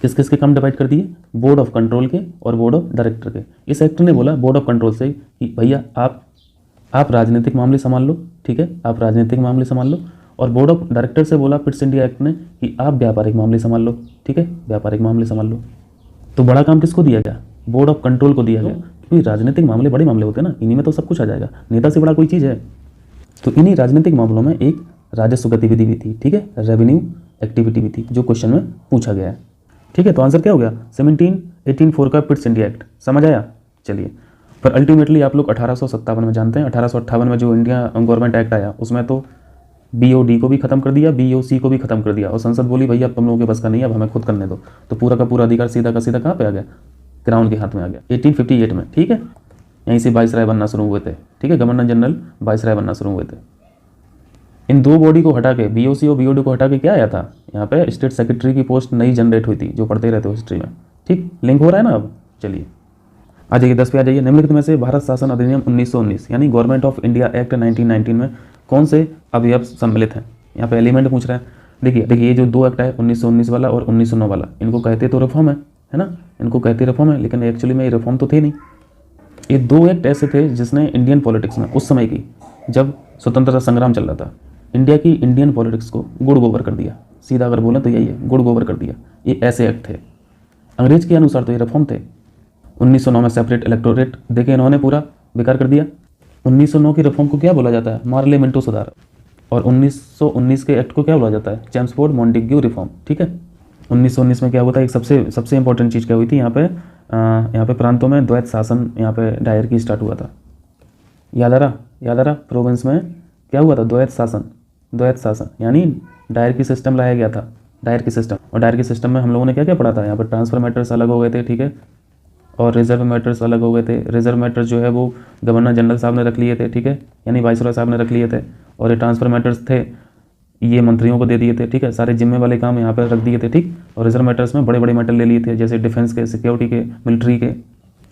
किस किस के काम डिवाइड कर दिए? बोर्ड ऑफ कंट्रोल के और बोर्ड ऑफ डायरेक्टर के। इस एक्ट ने बोला बोर्ड ऑफ कंट्रोल से कि भैया आप राजनीतिक मामले संभाल लो, ठीक है, आप राजनीतिक मामले संभाल लो। और बोर्ड ऑफ डायरेक्टर से बोला पिट्स इंडिया एक्ट ने कि आप व्यापारिक मामले संभाल लो, ठीक है, व्यापारिक मामले संभाल लो। तो बड़ा काम किसको दिया गया? बोर्ड ऑफ कंट्रोल को दिया गया, क्योंकि राजनीतिक मामले बड़े मामले होते हैं ना, इन्हीं में तो सब कुछ आ जाएगा, नेता से बड़ा कोई चीज़ है। तो इन्हीं राजनीतिक मामलों में एक राजस्व गतिविधि भी थी, ठीक है, रेवेन्यू एक्टिविटी भी थी, जो क्वेश्चन में पूछा गया है, ठीक है। तो आंसर क्या हो गया? 1784 का पिट्स इंडिया एक्ट। समझ आया? चलिए, पर अल्टीमेटली आप लोग 1857 में जानते हैं, 1858 में जो इंडिया गवर्नमेंट एक्ट आया उसमें तो BOD को भी खत्म कर दिया, BOC को भी खत्म कर दिया, और संसद बोली भैया अब तुम लोगों के बस का नहीं, अब हमें खुद करने दो। तो पूरा का पूरा अधिकार सीधा का सीधा कहाँ पे आ गया? क्राउन के हाथ में आ गया 1858 में, ठीक है। यहीं से वाइसराय बनना शुरू हुए थे, ठीक है, गवर्नर जनरल वाइसराय बनना शुरू हुए थे। इन 2 बॉडी को हटा के, BOC और BOD को हटा के क्या आया था? यहाँ पे स्टेट सेक्रेटरी की पोस्ट नई जनरेट हुई थी, जो पढ़ते रहते हो हिस्ट्री में, ठीक। लिंक हो रहा है ना अब? चलिए आ जाइए 10 पे आ जाइए। निम्नलिखित में से भारत शासन अधिनियम 1919 यानी गवर्नमेंट ऑफ इंडिया एक्ट 1919 में कौन से अवयव सम्मिलित हैं? यहाँ पे एलिमेंट पूछ रहा है। देखिए ये जो 2 एक्ट है 1919 वाला और 1909 वाला, इनको कहते तो रिफॉर्म है ना, इनको कहते रिफॉर्म है, लेकिन एक्चुअली में ये रिफॉर्म तो थे नहीं। ये 2 एक्ट ऐसे थे जिसने इंडियन पॉलिटिक्स में उस समय की, जब स्वतंत्रता संग्राम चल रहा था, इंडिया की इंडियन पॉलिटिक्स को गुड़ गोबर कर दिया। सीधा अगर बोलें तो यही है, गुड़ गोबर कर दिया। ये ऐसे एक्ट थे, अंग्रेज के अनुसार तो ये रिफॉर्म थे। 1909 में सेपरेट इलेक्टोरेट देके इन्होंने पूरा बेकार कर दिया। 1909 की रिफॉर्म को क्या बोला जाता है? मार्लियामेंटो सुधार। और 1919 के एक्ट को क्या बोला जाता है? चैम्सफोर्ड मॉन्टेग्यू रिफॉर्म, ठीक है। 1919 में क्या हुआ था? एक सबसे इंपॉर्टेंट चीज़ क्या हुई थी यहाँ पे प्रांतों में द्वैत शासन यहाँ पे दायर की स्टार्ट हुआ था। याद आ रहा? प्रोविंस में क्या हुआ था? द्वैत शासन यानी दायर की सिस्टम लाया गया था, दायर की सिस्टम। और दायर की सिस्टम में हम लोगों ने क्या क्या पढ़ा था? यहाँ पर ट्रांसफर मैटर्स अलग हो गए थे, ठीक है, और रिजर्व मैटर्स अलग हो गए थे। रिजर्व मैटर्स जो है वो गवर्नर जनरल साहब ने रख लिए थे, ठीक है, यानी वाइसरॉय साहब ने रख लिए थे। और ये ट्रांसफर मैटर्स थे, ये मंत्रियों को दे दिए थे, ठीक है, सारे जिम्मे वाले काम यहाँ पर रख दिए थे, ठीक। और रिजर्व मैटर्स में बड़े बड़े मैटर ले लिए थे, जैसे डिफेंस के, सिक्योरिटी के, मिलिट्री के,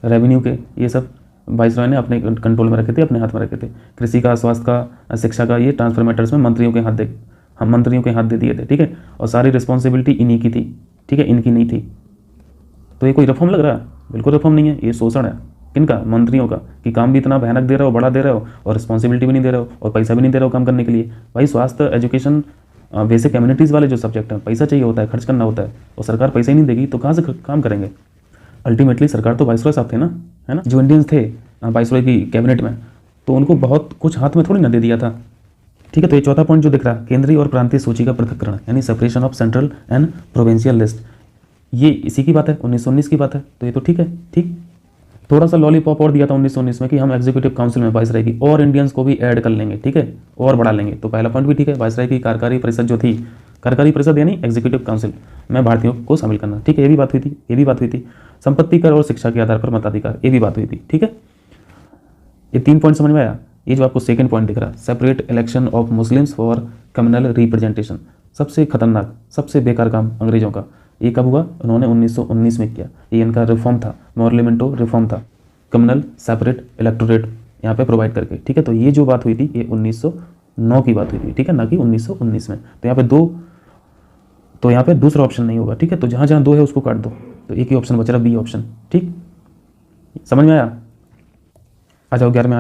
रेवेन्यू के, ये सब वाइसरॉय ने अपने कंट्रोल में रखे थे, अपने हाथ में रखे थे। कृषि का, स्वास्थ्य का, शिक्षा का, ये ट्रांसफर मैटर्स में मंत्रियों के हाथ दे दिए थे, ठीक है। और सारी रिस्पॉन्सिबिलिटी इन्हीं की थी, ठीक है, इनकी नहीं थी। तो ये कोई रिफॉर्म लग रहा है? बिल्कुल रिफॉर्म नहीं है, ये शोषण है। किनका? मंत्रियों का, कि काम भी इतना भयानक दे रहे हो, बड़ा दे रहे हो, और रिस्पॉन्सिबिलिटी भी नहीं दे रहे हो, और पैसा भी नहीं दे रहे हो काम करने के लिए। भाई स्वास्थ्य, एजुकेशन, बेसिक कम्युनिटीज़ वाले जो सब्जेक्ट हैं, पैसा चाहिए होता है, खर्च करना होता है, और सरकार पैसा ही नहीं देगी तो कहाँ से काम करेंगे? अल्टीमेटली सरकार तो वाइसरॉय साहब थे ना, है ना, जो इंडियंस थे वाइसरॉय की कैबिनेट में, तो उनको बहुत कुछ हाथ में थोड़ी ना दे दिया था, ठीक है। तो ये चौथा पॉइंट जो दिख रहा है, केंद्रीय और प्रांतीय सूची का पृथक्करण यानी separation of central and provincial list, ये इसी की बात है, 1919 की बात है। तो ये तो ठीक है, ठीक। थोड़ा सा लॉलीपॉप और दिया था 1919 में कि हम एग्जीक्यूटिव काउंसिल में वाइसरॉय की और इंडियंस को भी ऐड कर लेंगे, ठीक है, और बढ़ा लेंगे। तो पहला पॉइंट भी ठीक है, वाइसरॉय की कार्यकारी परिषद जो थी, कार्यकारी परिषद यानी एग्जीक्यूटिव काउंसिल में भारतीयों को शामिल करना, ठीक है, ये भी बात हुई थी। संपत्ति कर और शिक्षा के आधार पर मताधिकार, ये भी बात हुई थी, ठीक है। ये 3 पॉइंट समझ में आया। ये जो आपको सेकंड पॉइंट दिख रहा है, separate election of Muslims for communal representation, सबसे खतरनाक, सबसे बेकार काम अंग्रेजों का, ये कब हुआ? उन्होंने 1919 में किया। ये इनका रिफॉर्म था, मार्लियामेंटो रिफॉर्म था, कम्युनल सेपरेट इलेक्टोरेट यहाँ पे प्रोवाइड करके, ठीक है। तो ये जो बात हुई थी, ये 1909 की बात हुई थी, ठीक है, ना कि 1919 में। तो यहाँ पे दूसरा ऑप्शन नहीं होगा, ठीक है। तो जहाँ जहाँ 2 है उसको काट दो, तो एक ही ऑप्शन बच रहा, बी ऑप्शन, ठीक। समझ में आया? आ जाओ 11 में,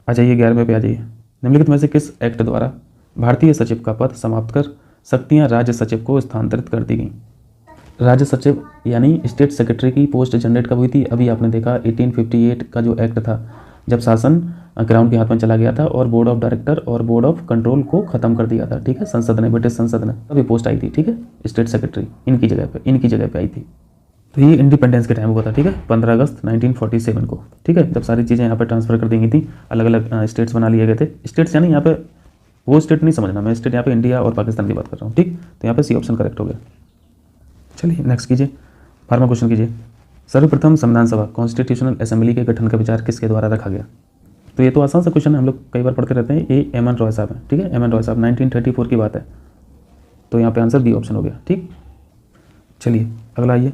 आ जाइए 11वें पे आ जाइए। निम्नलिखित में से किस एक्ट द्वारा भारतीय सचिव का पद समाप्त कर शक्तियां राज्य सचिव को स्थानांतरित कर दी गई? राज्य सचिव यानी स्टेट सेक्रेटरी की पोस्ट जनरेट कब हुई थी? अभी आपने देखा 1858 का जो एक्ट था, जब शासन क्राउन के हाथ में चला गया था और बोर्ड ऑफ डायरेक्टर और बोर्ड ऑफ कंट्रोल को खत्म कर दिया था, ठीक है, संसद ने, ब्रिटिश संसद ने, तब ये पोस्ट आई थी, ठीक है, स्टेट सेक्रेटरी इनकी जगह पे आई थी। तो ये इंडिपेंडेंस के टाइम हुआ था, ठीक है, 15 अगस्त 1947 को, ठीक है, जब सारी चीज़ें यहाँ पे ट्रांसफर कर दी गई थी, अलग अलग स्टेट्स बना लिए गए थे। स्टेट्स यानी यहाँ पे वो स्टेट नहीं समझना, मैं स्टेट यहाँ पे इंडिया और पाकिस्तान की बात कर रहा हूँ, ठीक। तो यहाँ पे सी ऑप्शन करेक्ट हो गया। चलिए नेक्स्ट कीजिए, 12वां क्वेश्चन कीजिए। सर्वप्रथम संविधान सभा कॉन्स्टिट्यूशनल असेंबली के गठन का विचार किसके द्वारा रखा गया? तो ये तो आसान सा क्वेश्चन है, हम लोग कई बार पढ़ते रहते हैं। ये एम एन रॉय साहब है, ठीक है, एम एन रॉय साहब 1934 की बात है। तो यहाँ पे आंसर बी ऑप्शन हो गया, ठीक। चलिए अगला आइए,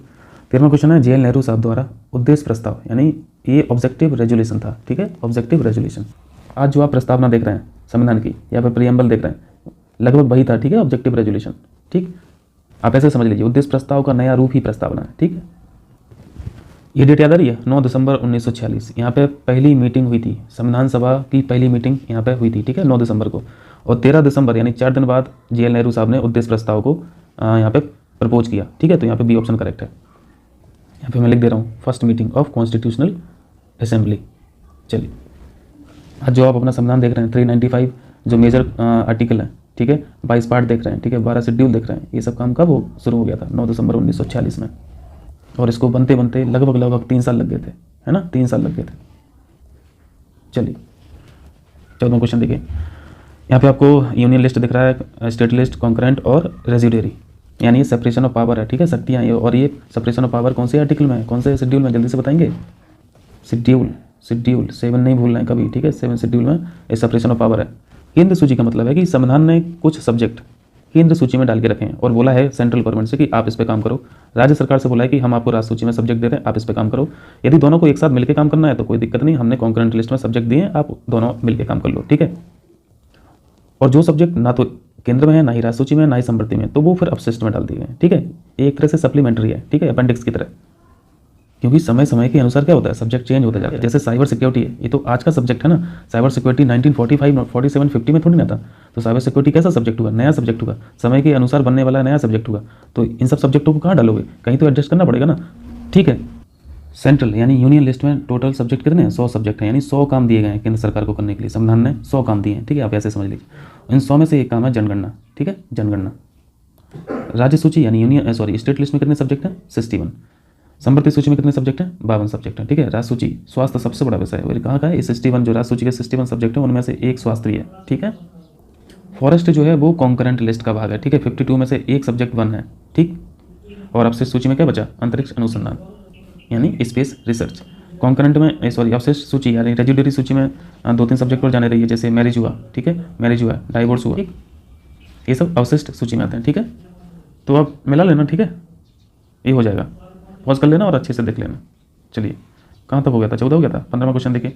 13वां क्वेश्चन है, JL नेहरू साहब द्वारा उद्देश्य प्रस्ताव, यानी ये ऑब्जेक्टिव रेजोल्यूशन था, ठीक है, ऑब्जेक्टिव रेजोल्यूशन। आज जो आप प्रस्तावना देख रहे हैं संविधान की, या फिर प्रियम्बल देख रहे हैं, लगभग वही था, ठीक है, ऑब्जेक्टिव रेजोल्यूशन, ठीक। आप ऐसे समझ लीजिए, उद्देश्य प्रस्ताव का नया रूप ही प्रस्तावना है, ठीक है। ये डेट याद आ रही है, 9 दिसंबर 1946, यहाँ पे पहली मीटिंग हुई थी, संविधान सभा की पहली मीटिंग यहाँ पे हुई थी, ठीक है, 9 दिसंबर को। और 13 दिसंबर यानी 4 दिन बाद JL नेहरू साहब ने उद्देश्य प्रस्ताव को यहाँ पे प्रपोज किया, ठीक है। तो यहाँ पे बी ऑप्शन करेक्ट है। यहाँ पे मैं लिख दे रहा हूँ, first meeting of constitutional assembly. चलिए आज जो आप अपना संविधान देख रहे हैं, 395 जो मेजर आर्टिकल है, ठीक है, 22 पार्ट देख रहे हैं, ठीक है, 12 शेड्यूल देख रहे हैं, ये सब काम कब हो शुरू हो गया था? 9 दिसंबर 1946 में। और इसको बनते बनते लगभग 3 साल लग गए थे, है ना, 3 साल लग गए थे। चलिए 14वां क्वेश्चन देखिए, यहाँ पे आपको यूनियन लिस्ट दिख रहा है, स्टेट लिस्ट, कॉन्करेंट और रेजिडरी, यानी ये सेपरेशन ऑफ पावर है, ठीक है, शक्तियाँ। और ये सेपरेशन ऑफ पावर कौन से आर्टिकल में है, कौन से शेड्यूल में, जल्दी से बताएंगे? शेड्यूल 7 नहीं भूलना है कभी, ठीक है, 7 शेड्यूल में ये सेपरेशन ऑफ पावर है। केंद्र सूची का मतलब है कि संविधान ने कुछ सब्जेक्ट केंद्र सूची में डाल के रखे हैं और बोला है सेंट्रल गवर्नमेंट से कि आप इस पे काम करो। राज्य सरकार से बोला है कि हम आपको राज्य सूची में सब्जेक्ट दे रहे हैं, आप इस पे काम करो। यदि दोनों को एक साथ मिलकर काम करना है तो कोई दिक्कत नहीं, हमने कॉन्करेंट लिस्ट में सब्जेक्ट दिए हैं, आप दोनों मिलकर काम कर लो, ठीक है। और जो सब्जेक्ट ना तो केंद्र में है, ना ही राज्य सूची में, ना ही समवर्ती में, तो वो फिर अपशिष्ट में डाल दिए गए, ठीक है। एक तरह से सप्लीमेंट्री है, ठीक है, अपेंडिक्स की तरह, क्योंकि समय समय के अनुसार क्या होता है, सब्जेक्ट चेंज होता जाता है। जैसे साइबर सिक्योरिटी है, ये तो आज का सब्जेक्ट है ना, साइबर सिक्योरिटी 1945, 47, 50 में थोड़ी ना था। तो साइबर सिक्योरिटी कैसा सब्जेक्ट हुआ? नया सब्जेक्ट हुआ, समय के अनुसार बनने वाला नया सब्जेक्ट हुआ। तो इन सब सब्जेक्टों को कहाँ डालोगे, कहीं तो एडजस्ट करना पड़ेगा ना, ठीक है। सेंट्रल यानी यूनियन लिस्ट में टोटल सब्जेक्ट कितने हैं? 100 सब्जेक्ट हैं, यानी 100 काम दिए गए हैं केंद्र सरकार को करने के लिए। संविधान ने 100 काम दिए हैं, ठीक है, आप ऐसे समझ लीजिए। इन 100 में से एक काम है जनगणना, ठीक है, जनगणना। राज्य सूची यानी स्टेट लिस्ट में कितने सब्जेक्ट हैं? 61। समवर्ती सूची में कितने सब्जेक्ट हैं? 52 सब्जेक्ट हैं, ठीक है। राज्य सूची स्वास्थ्य सबसे बड़ा विषय है, कहाँ का है? 61 जो राज्य सूची के 61 सब्जेक्ट है उनमें से एक स्वास्थ्य है, ठीक है। फॉरेस्ट जो है वो कॉन्करेंट लिस्ट का भाग है, ठीक है, 52 में से एक सब्जेक्ट 1 है, ठीक। और अपशिष्ट सूची में क्या बचा? अंतरिक्ष अनुसंधान यानी स्पेस रिसर्च। कॉन्करेंट में अपशिष्ट सूची यानी रेजिडरी सूची में 2-3 सब्जेक्ट और जाने रही है, जैसे मैरिज हुआ, ठीक है, मैरिज हुआ, डाइवोर्स हुआ, ठीक, ये सब अवशिष्ट सूची में आते हैं, ठीक है। तो आप मिला लेना, ठीक है, ये हो जाएगा। पॉज कर लेना और अच्छे से देख लेना। चलिए कहाँ तक हो गया था? 14 हो गया था। 15वां क्वेश्चन देखिए,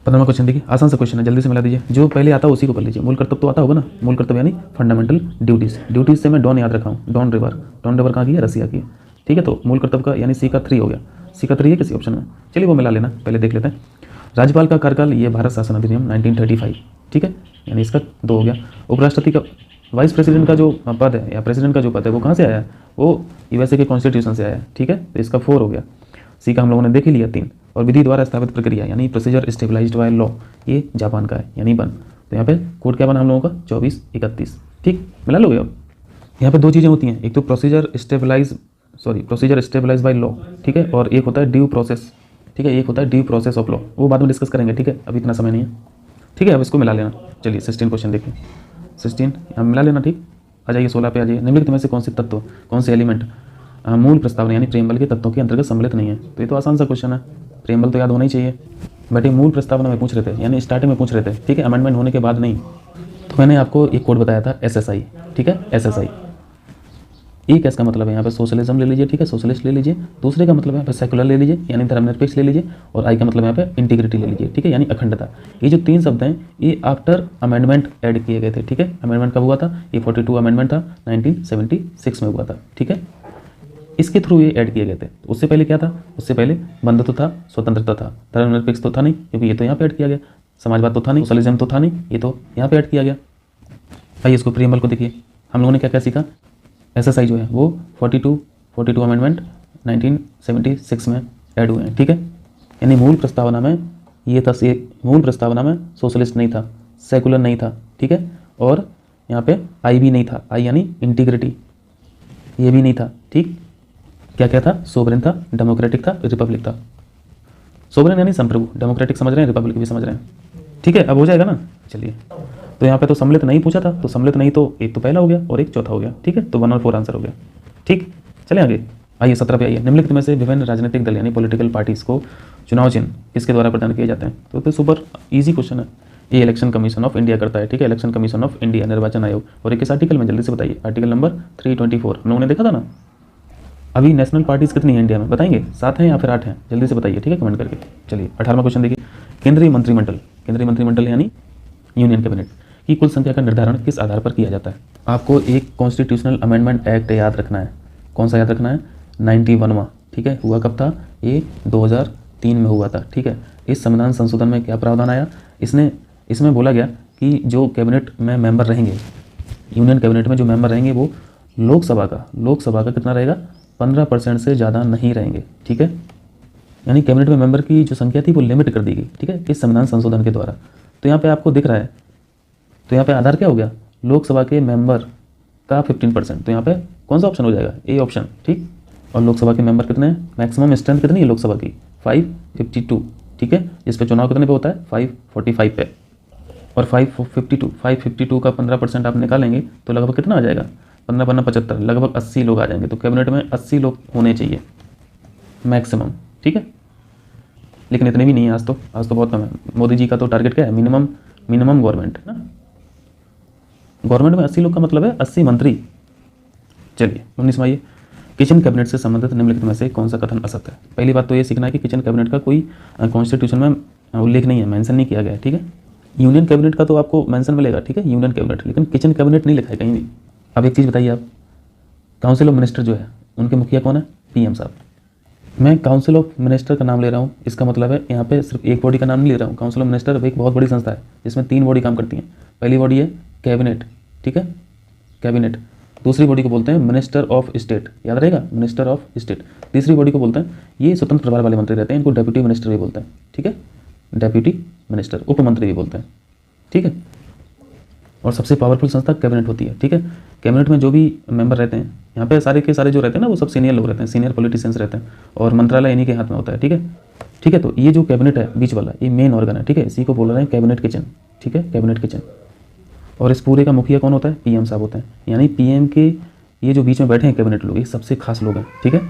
15वां क्वेश्चन देखिए, आसान सा क्वेश्चन है, जल्दी से मिला दीजिए। जो पहले आता है उसी को कर लीजिए। मूल कर्तव्य तो आता होगा ना, मूल कर्तव्य यानी फंडामेंटल ड्यूटीज। ड्यूटीज से मैं डॉन याद रखा हूँ, डॉन रिवर कहाँ की है? रसिया की, ठीक है। तो मूल कर्तव्य का यानी सी का 3 हो गया, सी का 3 है किसी ऑप्शन में। चलिए वो मिला लेना, पहले देख लेते हैं। राज्यपाल का कार्यकाल, ये भारत शासन अधिनियम 1935, ठीक है, यानी इसका 2 हो गया। उपराष्ट्रपति का, वाइस प्रेसिडेंट का जो पद है या प्रेसिडेंट का जो पद है वो कहाँ से आया है? वो यूएसए के कॉन्स्टिट्यूशन से आया है, ठीक है। तो इसका 4 हो गया। सी का हम लोगों ने देख ही लिया 3। और विधि द्वारा स्थापित प्रक्रिया यानी प्रोसीजर स्टेबलाइज्ड बाय लॉ, ये जापान का है यानी बन। तो यहाँ पे कोड क्या बना हम लोगों का? 2431, ठीक, मिला लोगे अब। यहाँ पे 2 चीज़ें होती हैं, एक तो प्रोसीजर स्टेबलाइज बाय लॉ, ठीक है, और एक होता है ड्यू प्रोसेस, ठीक है, एक होता है ड्यू प्रोसेस ऑफ लॉ, वो बाद में डिस्कस करेंगे, ठीक है, अभी इतना समय नहीं है, ठीक है। अब इसको मिला लेना। चलिए 16 क्वेश्चन देखिए, 16 यहाँ मिला लेना, ठीक। आ जाइए 16 पे आ जाइए। निम्नलिखित में से कौन से तत्व, कौन से एलिमेंट मूल प्रस्तावना यानी प्रेमबल के तत्वों के अंतर्गत सम्मिलित नहीं है? तो ये तो आसान सा क्वेश्चन है, प्रेमबल तो याद होना ही चाहिए, बट ये मूल प्रस्तावना में पूछ रहे थे, यानी स्टार्टिंग में पूछ रहे थे, ठीक है, अमेंडमेंट होने के बाद नहीं। तो मैंने आपको एक कोड बताया था SSI, ठीक है, SSI। एक इसका मतलब है यहाँ पे सोशलिज्म ले लीजिए, ठीक है, सोशलिस्ट ले लीजिए। दूसरे का मतलब यहाँ पे सेकुलर ले लीजिए यानी धर्मनिरपेक्ष ले लीजिए। और आई का मतलब यहाँ पे इंटीग्रिटी ले लीजिए, ठीक है, यानी अखंडता। ये जो 3 शब्द हैं ये आफ्टर अमेंडमेंट ऐड किए गए थे, ठीक है। अमेंडमेंट कब हुआ था? ये 42 अमेंडमेंट था, 1976 में हुआ था, ठीक है। इसके थ्रू ये ऐड किए गए थे। उससे पहले क्या था? उससे पहले बंधुत्व था, स्वतंत्रता था, धर्मनिरपेक्ष तो था नहीं क्योंकि ये तो यहाँ पे ऐड किया गया, समाजवाद तो था नहीं, सोशलिज्म तो था नहीं, ये तो यहाँ पे ऐड किया गया। आइए इसको प्रीएम्बल को देखिए, हम लोगों ने क्या क्या सीखा। SSI जो है वो 42 अमेंडमेंट 1976 में ऐड हुए हैं, ठीक है। यानी मूल प्रस्तावना में ये था, मूल प्रस्तावना में सोशलिस्ट नहीं था, सेकुलर नहीं था, ठीक है, और यहाँ पे आई भी नहीं था, आई यानी इंटीग्रिटी, ये भी नहीं था, ठीक। क्या क्या था? सोवरेन था, डेमोक्रेटिक था, रिपब्लिक था। सोवरेन यानी संप्रभु, डेमोक्रेटिक समझ रहे हैं, रिपब्लिक भी समझ रहे हैं, ठीक है। अब हो जाएगा ना, चलिए। तो यहाँ पे तो सम्मिलित नहीं पूछा था, तो सम्मिलित नहीं तो एक तो पहला हो गया और एक चौथा हो गया, ठीक है। तो 1 और 4 आंसर हो गया, ठीक। चले आगे, आइए 17 पे आइए। निम्नलिखित में से विभिन्न राजनीतिक दल यानी पॉलिटिकल पार्टीज को चुनाव चिन्ह किसके द्वारा प्रदान किए जाते हैं? तो सुपर इजी क्वेश्चन है, ये इलेक्शन कमीशन ऑफ इंडिया करता है, ठीक है। इलेक्शन कमीशन ऑफ इंडिया, निर्वाचन आयोग। और एक किस आर्टिकल में, जल्दी से बताइए, आर्टिकल नंबर 324। हम लोगों ने देखा था ना। अभी नेशनल पार्टीज कितनी है इंडिया में, बताएंगे? 7 हैं या फिर 8 हैं? जल्दी से बताइए, ठीक है, कमेंट करके। चलिए 18वां क्वेश्चन देखिए। केंद्रीय मंत्रिमंडल, केंद्रीय मंत्रिमंडल यानी यूनियन कैबिनेट की कुल संख्या का निर्धारण किस आधार पर किया जाता है? आपको एक कॉन्स्टिट्यूशनल अमेंडमेंट एक्ट याद रखना है। कौन सा याद रखना है? 91वां, ठीक है। हुआ कब था ये? 2003 में हुआ था, ठीक है। इस संविधान संशोधन में क्या प्रावधान आया? इसमें बोला गया कि जो कैबिनेट में मेंबर रहेंगे, यूनियन कैबिनेट में जो मेंबर रहेंगे वो लोकसभा का कितना रहेगा? 15% से ज़्यादा नहीं रहेंगे, ठीक है। यानी कैबिनेट में मेंबर की जो संख्या थी वो लिमिट कर दी गई, ठीक है, इस संविधान संशोधन के द्वारा। तो यहाँ पे आपको दिख रहा है, तो यहाँ पे आधार क्या हो गया? लोकसभा के मेंबर का 15%। तो यहाँ पे कौन सा ऑप्शन हो जाएगा? ए ऑप्शन, ठीक। और लोकसभा के मेंबर कितने हैं? मैक्सिमम स्ट्रेंथ कितनी है लोकसभा की? 552, ठीक है। इस पे चुनाव कितने पे होता है? 545 पे। और 552 का 15% आप निकालेंगे तो लगभग कितना आ जाएगा? 15 75, लगभग 80 लोग आ जाएंगे। तो कैबिनेट में 80 लोग होने चाहिए मैक्सिमम, ठीक है। लेकिन इतने भी नहीं है आज तो बहुत कम है। मोदी जी का तो टारगेट क्या है? मिनिमम गवर्नमेंट ना, गवर्नमेंट में 80 लोग का मतलब है 80 मंत्री। चलिए 19 में आइए। किचन कैबिनेट से संबंधित निम्नलिखित में से कौन सा कथन असत्य है? पहली बात तो ये सीखना है कि किचन कैबिनेट का कोई कॉन्स्टिट्यूशन में उल्लेख नहीं है, मेंशन नहीं किया गया है, ठीक है। यूनियन कैबिनेट का तो आपको मेंशन मिलेगा, ठीक है, यूनियन कैबिनेट, लेकिन किचन कैबिनेट नहीं लिखा है कहीं भी। अब एक चीज़ बताइए आप, काउंसिल ऑफ मिनिस्टर जो है उनके मुखिया कौन है? पीएम साहब। मैं काउंसिल ऑफ मिनिस्टर का नाम ले रहा हूँ, इसका मतलब है यहाँ पे सिर्फ एक बॉडी का नाम नहीं ले रहा हूँ। काउंसिल ऑफ मिनिस्टर एक बहुत बड़ी संस्था है जिसमें 3 बॉडी काम करती हैं। पहली बॉडी है कैबिनेट, ठीक है, कैबिनेट। दूसरी बॉडी को बोलते हैं मिनिस्टर ऑफ स्टेट, याद रहेगा, मिनिस्टर ऑफ स्टेट। तीसरी बॉडी को बोलते हैं, ये स्वतंत्र प्रभार वाले मंत्री रहते हैं, इनको डेप्यूटी मिनिस्टर भी बोलते हैं, ठीक है, डेप्यूटी मिनिस्टर, उप मंत्री भी बोलते हैं, ठीक है। और सबसे पावरफुल संस्था कैबिनेट होती है, ठीक है। कैबिनेट में जो भी मेंबर रहते हैं, यहाँ पे सारे के सारे जो रहते हैं ना वो सब सीनियर लोग रहते हैं, सीनियर पॉलिटिशियंस रहते हैं, और मंत्रालय इन्हीं के हाथ में होता है, ठीक है, ठीक है। तो ये जो कैबिनेट है बीच वाला, ये मेन ऑर्गन है, ठीक है, इसी को बोल रहे हैं कैबिनेट किचन, ठीक है, कैबिनेट किचन। और इस पूरे का मुखिया कौन होता है? पीएम साहब होते हैं। यानी पीएम के ये जो बीच में बैठे हैं कैबिनेट लोग, ये सबसे खास लोग हैं, ठीक है,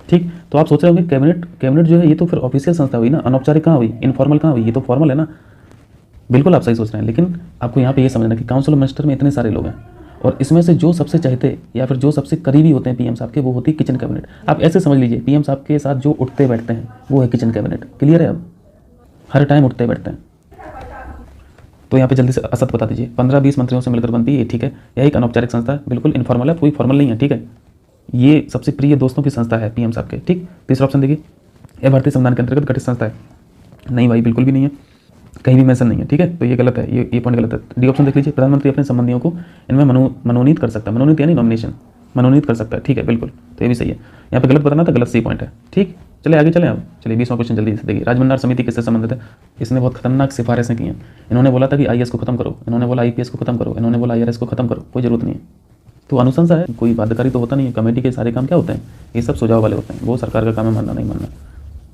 ठीक। तो आप सोच रहे होंगे कैबिनेट जो है ये तो फिर ऑफिशियल संस्था हुई ना, अनौपचारिक कहाँ हुई, इनफॉर्मल कहाँ हुई, ये तो फॉर्मल है ना। बिल्कुल आप सही सोच रहे हैं, लेकिन आपको यहाँ पे ये समझना कि काउंसिल ऑफ मिनिस्टर में इतने सारे लोग हैं और इसमें से जो सबसे चाहते या फिर जो सबसे करीबी होते हैं पीएम साहब के, वो होती है किचन कैबिनेट। आप ऐसे समझ लीजिए, पीएम साहब के साथ जो उठते बैठते हैं वो है किचन कैबिनेट। क्लियर है? अब हर टाइम उठते बैठते हैं। तो यहाँ पे जल्दी से असत बता दीजिए। 15-20 मंत्रियों से मिलकर बनती है, ठीक है। यह एक अनौपचारिक संस्था है, बिल्कुल इनफॉर्मल है, कोई फॉर्मल नहीं है, ठीक है। ये सबसे प्रिय दोस्तों की संस्था है पीएम साहब के, ठीक। तीसरा ऑप्शन देखिए, यह भारतीय संविधान के अंतर्गत गठित संस्था है। नहीं भाई, बिल्कुल भी नहीं है, कहीं भी मेंशन नहीं है, ठीक है। तो ये गलत है, ये पॉइंट गलत है। डी ऑप्शन देख लीजिए, प्रधानमंत्री अपने संबंधियों को इनमें मनोनीत कर सकता है। मनोनीत यानी नॉमिनेशन, मनोनीत कर सकता है, ठीक है, बिल्कुल। तो ये भी सही है। यहाँ पे गलत बताना था, गलत सही पॉइंट है, ठीक। चलिए आगे चलें। अब चलिए 20वां क्वेश्चन जल्दी से देखिए। राजभंडार समिति किससे संबंधित है? इसने बहुत खतरनाक सिफारिशें की हैं। इन्होंने बोला था कि आईएएस को खत्म करो, इन्होंने बोला आईपीएस को खत्म करो, इन्होंने बोला आईआरएस को खत्म करो, कोई जरूरत नहीं है। तो अनुशंसा है, कोई बाध्यकारी तो होता नहीं है। कमेटी के सारे काम क्या होते हैं? ये सब सुझाव वाले होते हैं, वो सरकार का काम है मानना नहीं मानना,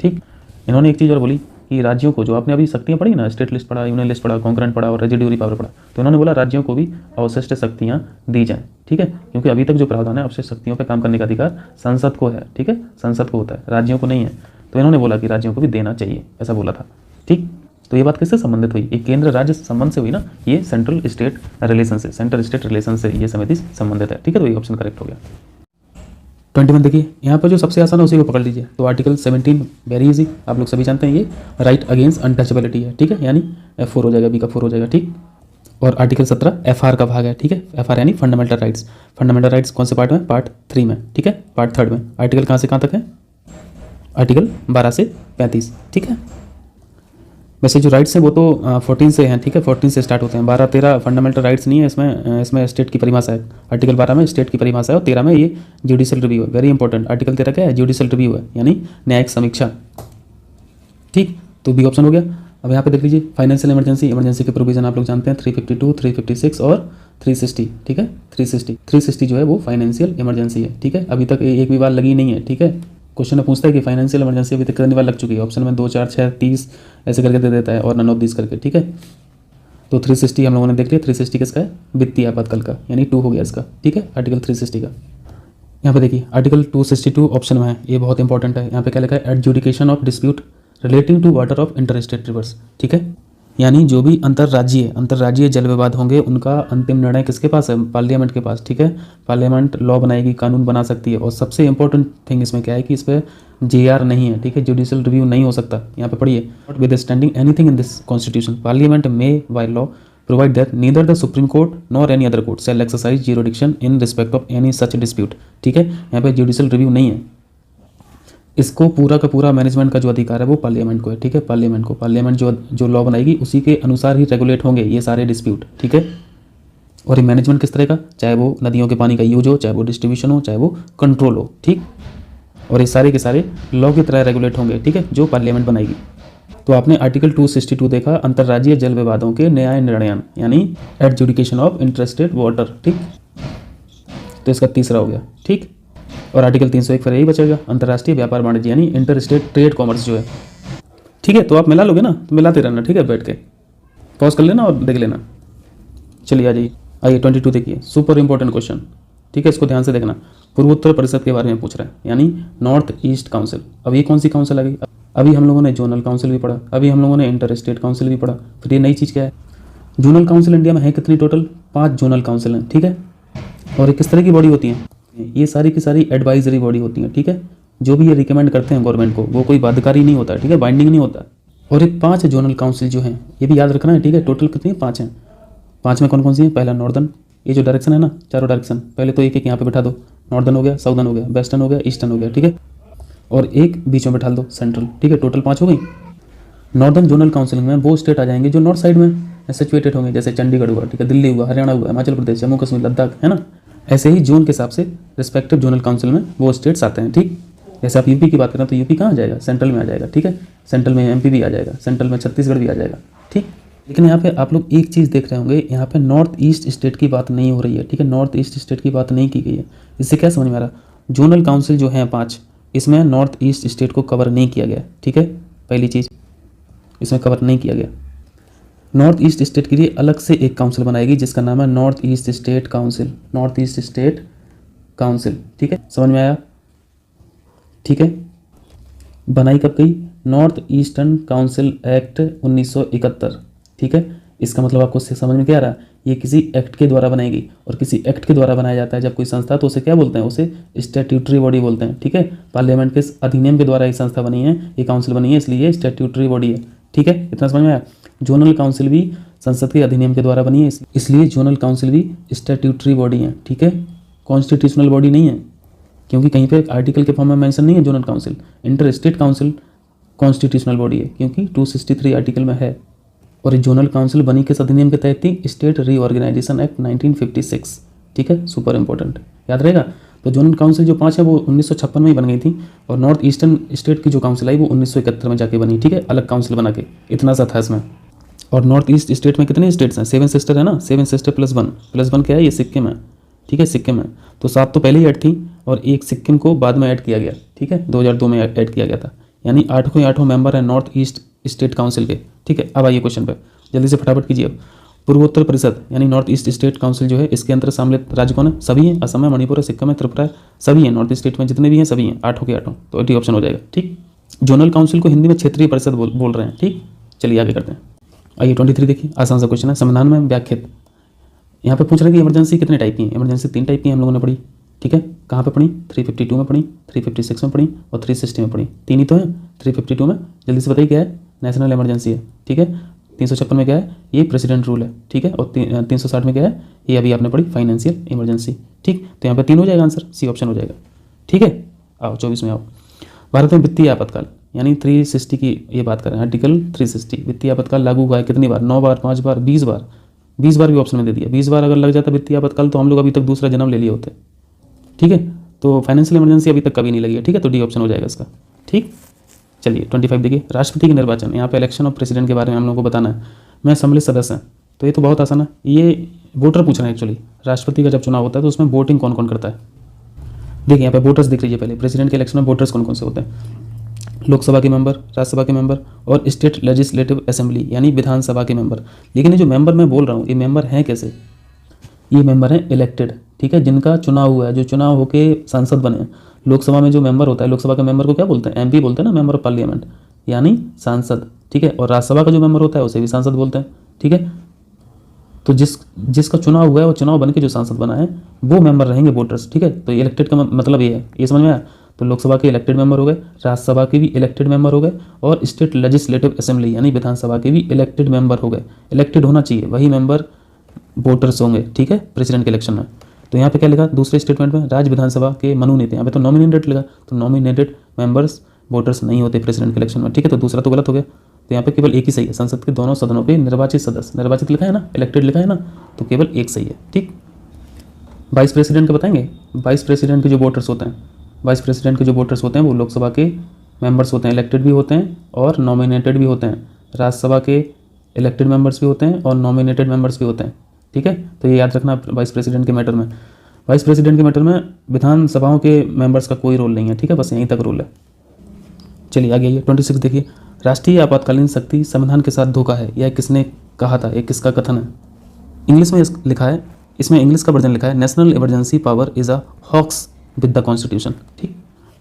ठीक। इन्होंने एक चीज़ और बोली कि राज्यों को, जो आपने अभी शक्तियाँ पढ़ी ना, स्टेट लिस्ट पढ़ा, यूनियन लिस्ट पढ़ा, कॉन्करेंट पढ़ा और रेजिड्यूरी पावर पढ़ा, तो इन्होंने बोला राज्यों को भी अवशिष्ट शक्तियाँ दी जाएं, ठीक है। क्योंकि अभी तक जो प्रावधान है, अवशिष्ट शक्तियों पर काम करने का अधिकार संसद को है, ठीक है, संसद को होता है, राज्यों को नहीं है। तो इन्होंने बोला कि राज्यों को भी देना चाहिए, ऐसा बोला था, ठीक। तो ये बात किससे संबंधित हुई? ये केंद्र राज्य संबंध से हुई ना, ये सेंट्रल स्टेट रिलेशन से, सेंट्रल स्टेट रिलेशन से ये समिति संबंधित है, ठीक है। तो ये ऑप्शन करेक्ट हो गया। 21 देखिए, यहाँ पर जो सबसे आसान है उसी को पकड़ लीजिए। तो आर्टिकल 17 वेरी इजी, आप लोग सभी जानते हैं, ये राइट अगेंस्ट अनटचेबिलिटी है, ठीक है, यानी F4 हो जाएगा, बी का 4 हो जाएगा, ठीक। और आर्टिकल 17 FR का भाग है, ठीक है, FR यानी फंडामेंटल राइट्स। फंडामेंटल राइट्स कौन से पार्ट में? पार्ट 3 में, ठीक है, पार्ट 3 में। आर्टिकल कहाँ से कहाँ तक है? आर्टिकल 12 से 35, ठीक है। वैसे जो राइट्स हैं वो तो 14 से हैं, ठीक है, 14 से स्टार्ट होते हैं। 12-13 फंडामेंटल राइट्स नहीं है इसमें स्टेट की परिभाषा है। आर्टिकल 12 में स्टेट की परिभाषा है और 13 में ये जुडिशियल रिव्यू है, वेरी इंपॉर्टेंट। आर्टिकल 13 क्या है? जुडिशियल रिव्यू है, यानी न्यायिक समीक्षा। ठीक, तो बी ऑप्शन हो गया। अब यहाँ पे देख लीजिए फाइनेंशियल इमरजेंसी, इमरजेंसी के प्रोविजन आप लोग जानते हैं 352, 356 और 360, ठीक है। 360 जो है वो फाइनेंशियल इमरजेंसी है, ठीक है। अभी तक एक भी बार लगी नहीं है, ठीक है। क्वेश्चन में पूछता है कि फाइनेंशियल इमरजेंसी अभी तक कितनी बार लग चुकी है, ऑप्शन में 2, 4, 6, 30 ऐसे करके दे देता है और नन ऑफ दिस करके, ठीक है। तो 360 हम लोगों ने देख लिया। 360 किसका है, वित्तीय आपातकाल का, यानी 2 हो गया इसका, ठीक है, आर्टिकल 360 का। यहाँ पे देखिए आर्टिकल 262 ऑप्शन में है, ये बहुत इंपॉर्टेंट है। यहाँ पे क्या लिखा है, adjudication of dispute relating to water of inter state rivers, ठीक है। यानी जो भी अंतर्राज्यीय जल विवाद होंगे उनका अंतिम निर्णय किसके पास है, पार्लियामेंट के पास, ठीक है। पार्लियामेंट लॉ बनाएगी, कानून बना सकती है। और सबसे इंपॉर्टेंट थिंग इसमें क्या है कि इस पर JR नहीं है, ठीक है, जुडिशियल रिव्यू नहीं हो सकता। यहाँ पे पढ़िए, with standing anything in this constitution parliament may by law provide that neither the supreme court nor any other court shell exercise jurisdiction in respect of any such dispute, ठीक है। यहाँ पे जुडिशियल रिव्यू नहीं है, इसको पूरा का पूरा मैनेजमेंट का जो अधिकार है वो पार्लियामेंट को है, ठीक है। पार्लियामेंट जो लॉ बनाएगी उसी के अनुसार ही रेगुलेट होंगे ये सारे डिस्प्यूट, ठीक है। और ये मैनेजमेंट किस तरह का, चाहे वो नदियों के पानी का यूज हो, चाहे वो डिस्ट्रीब्यूशन हो, चाहे वो कंट्रोल हो, ठीक। और ये सारे के सारे लॉ की तरह रेगुलेट होंगे, ठीक है, जो पार्लियामेंट बनाएगी। तो आपने आर्टिकल 262 देखा, अंतर्राज्यीय जल विवादों के न्याय निर्णयन, यानी एडजुडिकेशन ऑफ इंटरस्टेट वाटर, ठीक। तो इसका तीसरा हो गया, ठीक। और आर्टिकल 301 फिर यही बचेगा, अंतर्राष्ट्रीय व्यापार वाणिज्य यानी इंटर स्टेट ट्रेड कॉमर्स जो है, ठीक है। तो आप मिला लोगे ना, तो मिलाते रहना, ठीक है, बैठ के पॉज कर लेना और देख लेना। चलिए आ जाइए, आइए 22 देखिए, सुपर इंपॉर्टेंट क्वेश्चन, ठीक है, इसको ध्यान से देखना। पूर्वोत्तर परिषद के बारे में पूछ रहा है, यानी नॉर्थ ईस्ट काउंसिल। अब ये कौन सी काउंसिल आ गई, अभी हम लोगों ने जोनल काउंसिल भी पढ़ा, अभी हम लोगों ने इंटर स्टेट काउंसिल भी पढ़ा, फिर ये नई चीज़ क्या है। जोनल काउंसिल इंडिया में है कितनी, टोटल 5 जोनल काउंसिल हैं, ठीक है। और ये किस तरह की बॉडी होती हैं, ये सारी की सारी एडवाइजरी बॉडी होती हैं, ठीक है। जो भी ये रिकमेंड करते हैं गवर्नमेंट को, वो कोई बाध्यकारी नहीं होता है, ठीक है, बाइंडिंग नहीं होता। और ये 5 जोनल काउंसिल जो हैं ये भी याद रखना है, ठीक है। टोटल कितनी है, 5 हैं। 5 में कौन कौन सी हैं, पहला नॉर्दर्न, ये जो डायरेक्शन है ना, चारों डायरेक्शन, पहले तो एक एक यहाँ पे बैठा दो, नॉर्दर्न हो गया, साउदर्न हो गया, वेस्टर्न हो गया, ईस्टर्न हो गया, ठीक है। और एक बीच में बैठा दो सेंट्रल, ठीक है, टोटल 5 हो गई। नॉर्दर्न जोनल काउंसिल में वो स्टेट आ जाएंगे जो नॉर्थ साइड में सिचुएटेड होंगे, जैसे चंडीगढ़ हुआ, ठीक है, दिल्ली हुआ, हरियाणा हुआ, हिमाचल प्रदेश, जम्मू कश्मीर, लद्दाख, है ना। ऐसे ही जोन के हिसाब से रिस्पेक्टिव जोनल काउंसिल में वो स्टेट्स आते हैं, ठीक। जैसे आप यूपी की बात करें तो यूपी कहाँ आ जाएगा, सेंट्रल में आ जाएगा, ठीक है। सेंट्रल में MP भी आ जाएगा, सेंट्रल में छत्तीसगढ़ भी आ जाएगा, ठीक। लेकिन यहाँ पे आप लोग एक चीज़ देख रहे होंगे, यहाँ पे नॉर्थ ईस्ट स्टेट की बात नहीं हो रही है, ठीक है, नॉर्थ ईस्ट स्टेट की बात नहीं की गई है। इससे क्या समझ में आ रहा, जोनल काउंसिल जो है 5, इसमें नॉर्थ ईस्ट स्टेट को कवर नहीं किया गया, ठीक है। पहली चीज़, इसमें कवर नहीं किया गया। नॉर्थ ईस्ट स्टेट के लिए अलग से एक काउंसिल बनाएगी जिसका नाम है north east state council, north east state council, ठीक है, समझ में आया, ठीक है। बनाई कब गई, नॉर्थ ईस्टर्न काउंसिल एक्ट 1971, ठीक है। इसका मतलब आपको समझ में क्या आ रहा है, ये किसी एक्ट के द्वारा बनाएगी, और किसी एक्ट के द्वारा बनाया जाता है जब कोई संस्था, तो उसे क्या बोलते हैं, उसे स्टैट्यूटरी बॉडी बोलते हैं, ठीक है। पार्लियामेंट के अधिनियम के द्वारा ये संस्था बनी है, ये काउंसिल बनी है, इसलिए ये स्टैट्यूटरी बॉडी है, ठीक है। इतना समझ में आया। जोनल काउंसिल भी संसद के अधिनियम के द्वारा बनी है, इसलिए जोनल काउंसिल भी स्टैट्यूटरी बॉडी है, ठीक है, कॉन्स्टिट्यूशनल बॉडी नहीं है, क्योंकि कहीं पे आर्टिकल के फॉर्म में मेंशन नहीं है zonal council. Inter state council constitutional body है, क्योंकि 263 आर्टिकल में है। और जोनल काउंसिल बनी किस अधिनियम के तहत थी, स्टेट रीऑर्गेनाइजेशन एक्ट 1956, ठीक है, सुपर इंपॉर्टेंट, याद रहेगा। तो जोनल काउंसिल जो 5 है वो 1956 में ही बन गई थी, और नॉर्थ ईस्टर्न स्टेट की जो काउंसिल आई वो 1971 में जाके बनी, ठीक है, अलग काउंसिल बना के, इतना सा था इसमें। और नॉर्थ ईस्ट स्टेट में कितने स्टेट्स हैं, 7 सिस्टर है ना, 7 सिस्टर +1 क्या है, ये सिक्किम है, ठीक है, सिक्किम है। तो 7 तो पहले ही ऐड थी, और एक सिक्किम को बाद में ऐड किया गया, ठीक है, 2002 में ऐड किया गया था, यानी 8 मेंबर है नॉर्थ ईस्ट स्टेट काउंसिल के, ठीक है। अब आइए क्वेश्चन पे, जल्दी से फटाफट कीजिए। अब पूर्वोत्तर परिषद यानी नॉर्थ ईस्ट स्टेट काउंसिल जो है, इसके अंदर सम्मिलित राज्य कौन है, सभी हैं, असम है, मणिपुर है, सिक्किम है, त्रिपुरा है, सभी हैं, नॉर्थ ईस्ट स्टेट में जितने भी हैं सभी हैं, 8 के 8। तो 80 ऑप्शन हो जाएगा, ठीक। जोनल काउंसिल को हिंदी में क्षेत्रीय परिषद बोल रहे हैं, ठीक। चलिए आगे करते हैं। आइए 23 देखिए, आसान सा क्वेश्चन है, संविधान में व्याख्यात। यहाँ पे पूछ रहे हैं कि इमरजेंसी कितने टाइप की है, इमरजेंसी 3 टाइप की है, हम लोगों ने पढ़ी, ठीक है। कहाँ पे पढ़ी, 352 में पढ़ी, 356 में पढ़ी और 360 में पढ़ी, 3 ही तो है। 352 में जल्दी से बताइए क्या है, नेशनल इमरजेंसी है, ठीक है। 356 में क्या है, ये प्रेसिडेंट रूल है, ठीक है। और 360 में क्या है, ये अभी आपने पढ़ी फाइनेंशियल इमरजेंसी, ठीक। तो यहाँ पे 3 हो जाएगा आंसर, सी ऑप्शन हो जाएगा, ठीक है। आओ 24 में आओ। भारत में वित्तीय आपातकाल यानी 360 की ये बात करें, आर्टिकल 360 वित्तीय आपातकाल लागू हुआ है कितनी बार, 9 बार, 5 बार, 20 बार, 20 बार भी ऑप्शन में दे दिया। 20 बार अगर लग जाता वित्तीय आपातकाल तो हम लोग अभी तक दूसरा जन्म ले लिए होते, ठीक है। तो फाइनेंशियल इमरजेंसी अभी तक कभी नहीं लगी है, ठीक है। तो डी ऑप्शन हो जाएगा इसका, ठीक। चलिए 25 देखिए, राष्ट्रपति के निर्वाचन, यहाँ पे इलेक्शन ऑफ प्रेसिडेंट के बारे में हम लोगों को बताना है। मैं असेंबली सदस्य हैं, तो ये तो बहुत आसान है, ये वोटर पूछ रहे हैं एक्चुअली। राष्ट्रपति का जब चुनाव होता है तो उसमें वोटिंग कौन कौन करता है। देखिए यहाँ पे वोटर्स देख लीजिए पहले, प्रेसिडेंट के इलेक्शन में वोटर्स कौन कौन से होते हैं। लोकसभा के मेंबर, राज्यसभा के मेंबर और स्टेट लेजिस्लेटिव असेंबली यानी विधानसभा के मेंबर। लेकिन ये जो मेंबर मैं बोल रहा हूँ, ये मेंबर हैं कैसे, ये मेंबर हैं इलेक्टेड, ठीक है, जिनका चुनाव हुआ है, जो चुनाव होके सांसद बने हैं। लोकसभा में जो मेंबर होता है, लोकसभा के मेंबर को क्या बोलते हैं, एमपी बोलते हैं ना, मेंबर ऑफ पार्लियामेंट, यानी सांसद, ठीक है। और राज्यसभा का जो मेंबर होता है उसे भी सांसद बोलते हैं, ठीक है। तो जिसका चुनाव हुआ है वो चुनाव बन के जो सांसद बना है वो मेंबर रहेंगे वोटर्स, ठीक है। तो इलेक्टेड का मतलब ये है, ये समझ में आया। तो लोकसभा के इलेक्टेड मेंबर हो गए, राज्यसभा के भी इलेक्टेड मेंबर हो गए और स्टेट लेजिस्लेटिव असेंबली यानी विधानसभा के भी इलेक्टेड मेंबर हो गए। इलेक्टेड होना चाहिए, वही मेंबर वोटर्स होंगे, ठीक है, प्रेसिडेंट के इलेक्शन में। तो यहाँ पे क्या लिखा दूसरे स्टेटमेंट में, राज्य विधानसभा के मनोनीत, यहाँ पे तो नॉमिनेटेड लिखा, तो नॉमिनेटेड मेंबर्स वोटर्स नहीं होते प्रेसिडेंट के इलेक्शन में, ठीक है। तो दूसरा तो गलत हो गया, तो यहाँ पे केवल एक ही सही है, संसद के दोनों सदनों के निर्वाचित सदस्य, निर्वाचित लिखा है ना, इलेक्टेड लिखा है ना, तो केवल एक सही है, ठीक। वाइस प्रेसिडेंट के बताएंगे, वाइस प्रेसिडेंट के जो वोटर्स होते हैं, वाइस प्रेसिडेंट के जो वोटर्स होते हैं वो लोकसभा के मेंबर्स होते हैं, इलेक्टेड भी होते हैं और नॉमिनेटेड भी होते हैं। राज्यसभा के इलेक्टेड मेंबर्स भी होते हैं और नॉमिनेटेड मेंबर्स भी होते हैं, ठीक है। तो ये याद रखना वाइस प्रेसिडेंट के मैटर में। वाइस प्रेसिडेंट के मैटर में विधानसभाओं के मेंबर्स का कोई रोल नहीं है, ठीक है, बस यहीं तक रोल है। चलिए आगे आइए 26 देखिए, राष्ट्रीय आपातकालीन शक्ति संविधान के साथ धोखा है, यह किसने कहा था, यह किसका कथन है। इंग्लिश में लिखा है, इसमें इंग्लिश का वर्जन लिखा है, national emergency power is a hoax with the constitution, ठीक।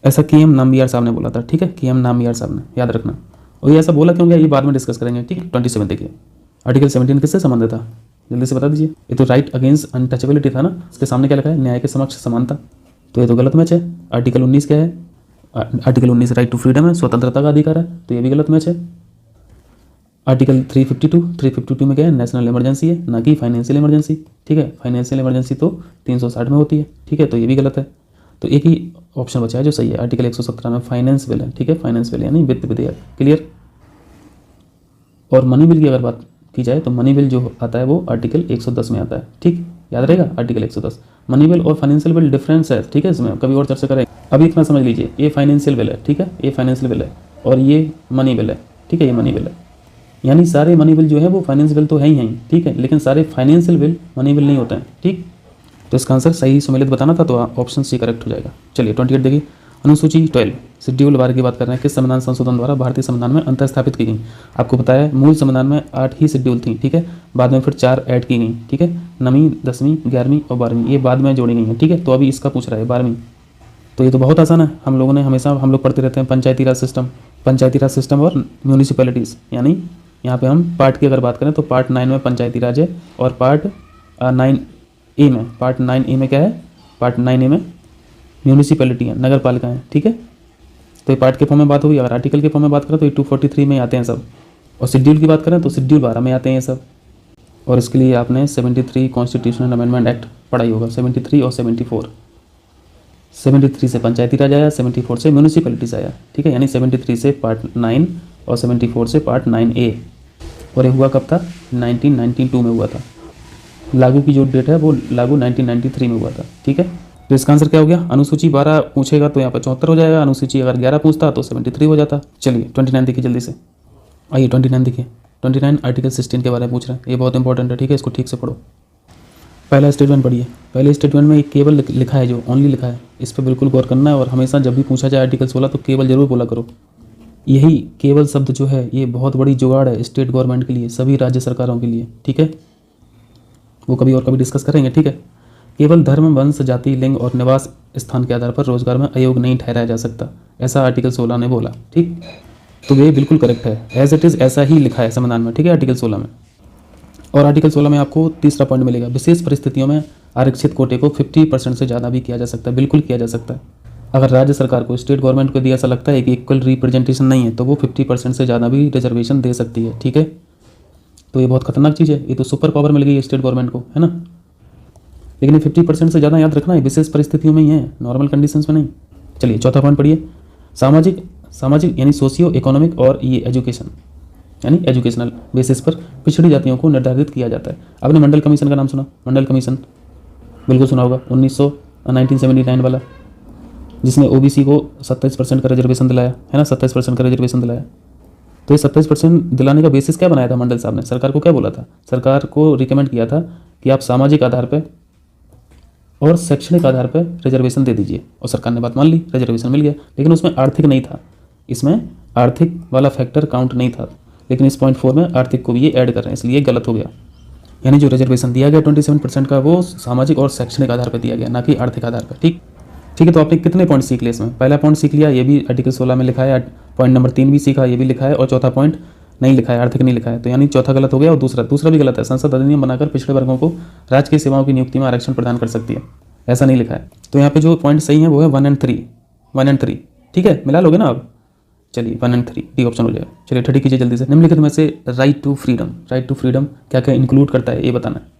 ऐसा KM नाम्बियार साहब ने बोला था, ठीक है, KM नाम्बियार साहब ने, याद रखना। और ये ऐसा बोला क्यों गया ये बाद में डिस्कस करेंगे, ठीक। 27 देखिए, आर्टिकल 17 किससे संबंधित था, जल्दी से बता दीजिए। ये तो राइट अगेंस्ट अनटचेबिलिटी था ना, इसके सामने क्या लिखा है, न्याय के समक्ष समानता, तो ये तो गलत मैच है। आर्टिकल 19 क्या है, आर्टिकल 19 राइट टू फ्रीडम है, स्वतंत्रता का अधिकार है, तो ये भी गलत मैच है। आर्टिकल 352 में क्या है, नेशनल इमरजेंसी है, ना कि फाइनेंशियल इमरजेंसी, ठीक है। फाइनेंशियल इमरजेंसी तो 360 में होती है, ठीक है, तो ये भी गलत है। तो एक ही ऑप्शन बचा है जो सही है, आर्टिकल 117 में फाइनेंस बिल है, ठीक है, फाइनेंस बिल यानी वित्त विधेयक, क्लियर। और मनी बिल की अगर बात की जाए तो मनी बिल जो आता है वो आर्टिकल 110 में आता है, ठीक, याद रहेगा आर्टिकल 110। मनी बिल और फाइनेंशियल बिल डिफरेंस है, ठीक है, इसमें कभी और चर्चा करेंगे। अभी इतना समझ लीजिए, ये फाइनेंशियल बिल है, ठीक है, ये फाइनेंशियल बिल है और ये मनी बिल है, ठीक है, ये मनी बिल है। यानी सारे मनी बिल जो है वो फाइनेंस बिल तो है ही, ठीक है, लेकिन सारे फाइनेंशियल बिल मनी बिल नहीं होते हैं, ठीक। तो इसका आंसर सही सुमेलित बताना था, तो ऑप्शन सी करेक्ट हो जाएगा। चलिए 28 देखिए, अनुसूची 12 शेड्यूल बारे की बात कर रहे हैं, किस संविधान संशोधन द्वारा भारतीय संविधान में अंतर स्थापित की गई। आपको पता है मूल संविधान में 8 ही शेड्यूल थी, ठीक है, बाद में फिर 4 ऐड की गई, ठीक है, 9वीं 10वीं 11वीं और 12वीं ये बाद में जोड़ी गई हैं, ठीक है। तो अभी इसका पूछ रहा है 12वीं, तो ये तो बहुत आसान है, हम लोगों ने हमेशा हम लोग पढ़ते रहते हैं पंचायती राज सिस्टम और म्यूनिसिपैलिटीज़। यानी यहाँ पे हम पार्ट की अगर बात करें तो पार्ट 9 में पंचायती राज है और पार्ट 9A में क्या है, पार्ट 9A में म्यूनिसिपैलिटी है, नगर पालिका है, ठीक है। तो ये पार्ट के फॉर्म में बात होगी। अगर आर्टिकल के फॉर्म में बात करें तो ये 243 में आते हैं सब, और शेड्यूल की बात करें तो शेड्यूल 12 में आते हैं सब। और इसके लिए आपने 73 कॉन्स्टिट्यूशनल अमेंडमेंट एक्ट पढ़ा ही होगा, 73 और 74। 73 से पंचायती राज आया, 74 से म्यूनिसिपैलिटीज आया, ठीक है, यानी 73 से पार्ट 9 और 74 से पार्ट 9A। और ये हुआ कब था, 1992 में हुआ था। लागू की जो डेट है वो लागू 1993 में हुआ था, ठीक है। तो इसका आंसर क्या हो गया, अनुसूची 12 पूछेगा तो यहाँ पर 74 हो जाएगा, अनुसूची अगर 11 पूछता तो 73 हो जाता। चलिए 29 देखिए जल्दी से, आइए 29 देखिए। 29 आर्टिकल 16 के बारे में पूछ रहे हैं, ये बहुत इंपॉर्टेंट है, ठीक है, इसको ठीक से पढ़ो। पहला स्टेटमेंट पढ़िए, पहले स्टेटमेंट में केवल लिखा है, जो ओनली लिखा है, इस पर बिल्कुल गौर करना है। और हमेशा जब भी पूछा जाए आर्टिकल 16 तो केवल जरूर बोला करो। यही केवल शब्द जो है ये बहुत बड़ी जुगाड़ है स्टेट गवर्नमेंट के लिए, सभी राज्य सरकारों के लिए, ठीक है, वो कभी और कभी डिस्कस करेंगे, ठीक है। केवल धर्म, वंश, जाति, लिंग और निवास स्थान के आधार पर रोजगार में अयोग्य नहीं ठहराया जा सकता, ऐसा आर्टिकल 16 ने बोला, ठीक। तो ये बिल्कुल करेक्ट है, एज इट इज़ ऐसा ही लिखा है संविधान में, ठीक है, आर्टिकल 16 में। और आर्टिकल 16 में आपको तीसरा पॉइंट मिलेगा, विशेष परिस्थितियों में आरक्षित कोटे को 50% से ज़्यादा भी किया जा सकता है, बिल्कुल किया जा सकता है। अगर राज्य सरकार को, स्टेट गवर्नमेंट को यदि ऐसा लगता है कि इक्वल रिप्रेजेंटेशन नहीं है तो वो 50% से ज़्यादा भी रिजर्वेशन दे सकती है, ठीक है। तो ये बहुत खतरनाक चीज़ है, ये तो सुपर पावर मिल गई है स्टेट गवर्नमेंट को, है ना। लेकिन ये 50% से ज़्यादा याद रखना है, विशेष परिस्थितियों में ही है, नॉर्मल कंडीशंस में नहीं। चलिए चौथा पॉइंट पढ़िए, सामाजिक यानी सोशियो इकोनॉमिक और ये एजुकेशन यानी एजुकेशनल बेसिस पर पिछड़ी जातियों को निर्धारित किया जाता है। आपने मंडल कमीशन का नाम सुना, मंडल कमीशन बिल्कुल सुना होगा, 1979 वाला, जिसमें ओबीसी को 27% का रिजर्वेशन दिलाया है ना, 27% का रिजर्वेशन दिलाया। तो ये 27% दिलाने का बेसिस क्या बनाया था मंडल साहब ने? सरकार को क्या बोला था? सरकार को रिकमेंड किया था कि आप सामाजिक आधार पर और शैक्षणिक आधार पर रिजर्वेशन दे दीजिए, और सरकार ने बात मान ली, रिजर्वेशन मिल गया। लेकिन उसमें आर्थिक नहीं था, इसमें आर्थिक वाला फैक्टर काउंट नहीं था, लेकिन इस पॉइंट 4 में आर्थिक को भी ये ऐड कर रहे हैं, इसलिए गलत हो गया। यानी जो रिजर्वेशन दिया गया 27% का, वो सामाजिक और शैक्षणिक आधार पर दिया गया, ना कि आर्थिक आधार पर। ठीक है, तो आपने कितने पॉइंट सीख लिए इसमें? पहला पॉइंट सीख लिया, ये भी आर्टिकल 16 में लिखा है। पॉइंट नंबर 3 भी सीखा, ये भी लिखा है। और चौथा पॉइंट नहीं लिखा है, आर्थिक नहीं लिखा है, तो यानी चौथा गलत हो गया। और दूसरा भी गलत है। संसद अधिनियम बनाकर पिछड़े वर्गों को राजकीय सेवाओं की नियुक्ति में आरक्षण प्रदान कर सकती है, ऐसा नहीं लिखा है। तो यहाँ पे जो पॉइंट सही है वो है 1 और 3। ठीक है, मिला लोगे ना आप? चलिए 1 और 3 डी ऑप्शन हो जाएगा। चलिए 30 कीजिए जल्दी से। निम्नलिखित में से राइट टू फ्रीडम क्या क्या इंक्लूड करता है ये बताना है।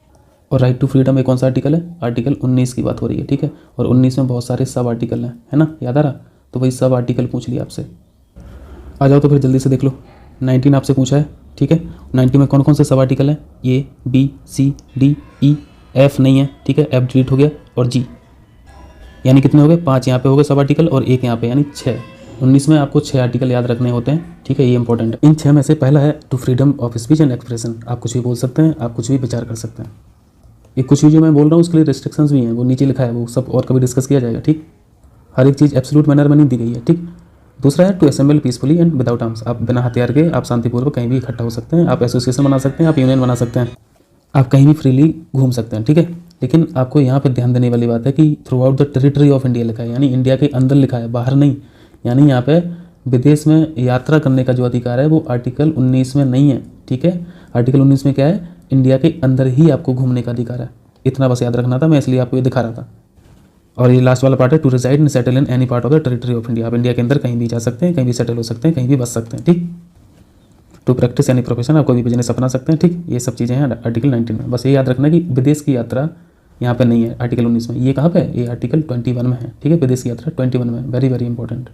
और राइट टू फ्रीडम में कौन सा आर्टिकल है? आर्टिकल 19 की बात हो रही है। ठीक है, और 19 में बहुत सारे सब आर्टिकल हैं, है ना, याद आ रहा? तो वही सब आर्टिकल पूछ लिया आपसे। आ जाओ तो फिर जल्दी से देख लो। 19 आपसे पूछा है। ठीक है, 19 में कौन कौन से सब आर्टिकल हैं? ए, बी, सी, डी, ई, एफ नहीं है। ठीक है, एफ डिलीट हो गया, और जी, यानी कितने हो गए? 5 यहाँ पे हो गए सब आर्टिकल, और 1 यहाँ पे, यानी 6। 19 में आपको 6 आर्टिकल याद रखने होते हैं। ठीक है, ये इंपॉर्टेंट है। इन 6 में से पहला है to freedom of speech and expression. आप कुछ भी बोल सकते हैं, आप कुछ भी विचार कर सकते हैं। ये कुछ भी जो मैं बोल रहा हूँ उसके लिए रिस्ट्रिक्शंस भी हैं, वो नीचे लिखा है, वो सब और कभी डिस्कस किया जाएगा। ठीक, हर एक चीज़ एब्सोल्यूट मैनर में नहीं दी गई है। ठीक, दूसरा है to assemble peacefully and without arms. आप बिना हथियार के आप शांतिपूर्वक कहीं भी इकट्ठा हो सकते हैं, आप एसोसिएशन बना सकते हैं, आप यूनियन बना सकते हैं, आप कहीं भी फ्रीली घूम सकते हैं। ठीक है, लेकिन आपको यहाँ पर ध्यान देने वाली बात है कि through out the territory of India लिखा है, यानी इंडिया के अंदर लिखा है, बाहर नहीं। यानी यहाँ पे विदेश में यात्रा करने का जो अधिकार है वो आर्टिकल 19 में नहीं है। ठीक है, आर्टिकल 19 में क्या है? इंडिया के अंदर ही आपको घूमने का अधिकार है। इतना बस याद रखना था, मैं इसलिए आपको ये दिखा रहा था। और ये लास्ट वाला पार्ट है to reside and settle in any part of the territory of India. आप इंडिया के अंदर कहीं भी जा सकते हैं, कहीं भी सेटल हो सकते हैं, कहीं भी बस सकते हैं। ठीक, टू प्रैक्टिस एनी प्रोफेशन, आप कोई भी बिजनेस अपना सकते हैं। ठीक, ये सब चीज़ें हैं आर्टिकल 19 में। बस ये याद रखना कि विदेश की यात्रा यहाँ पे नहीं है आर्टिकल 19 में। ये कहाँ पे है? ये आर्टिकल 21 में है। ठीक है, विदेश की यात्रा 21 में, वेरी वेरी इंपॉर्टेंट।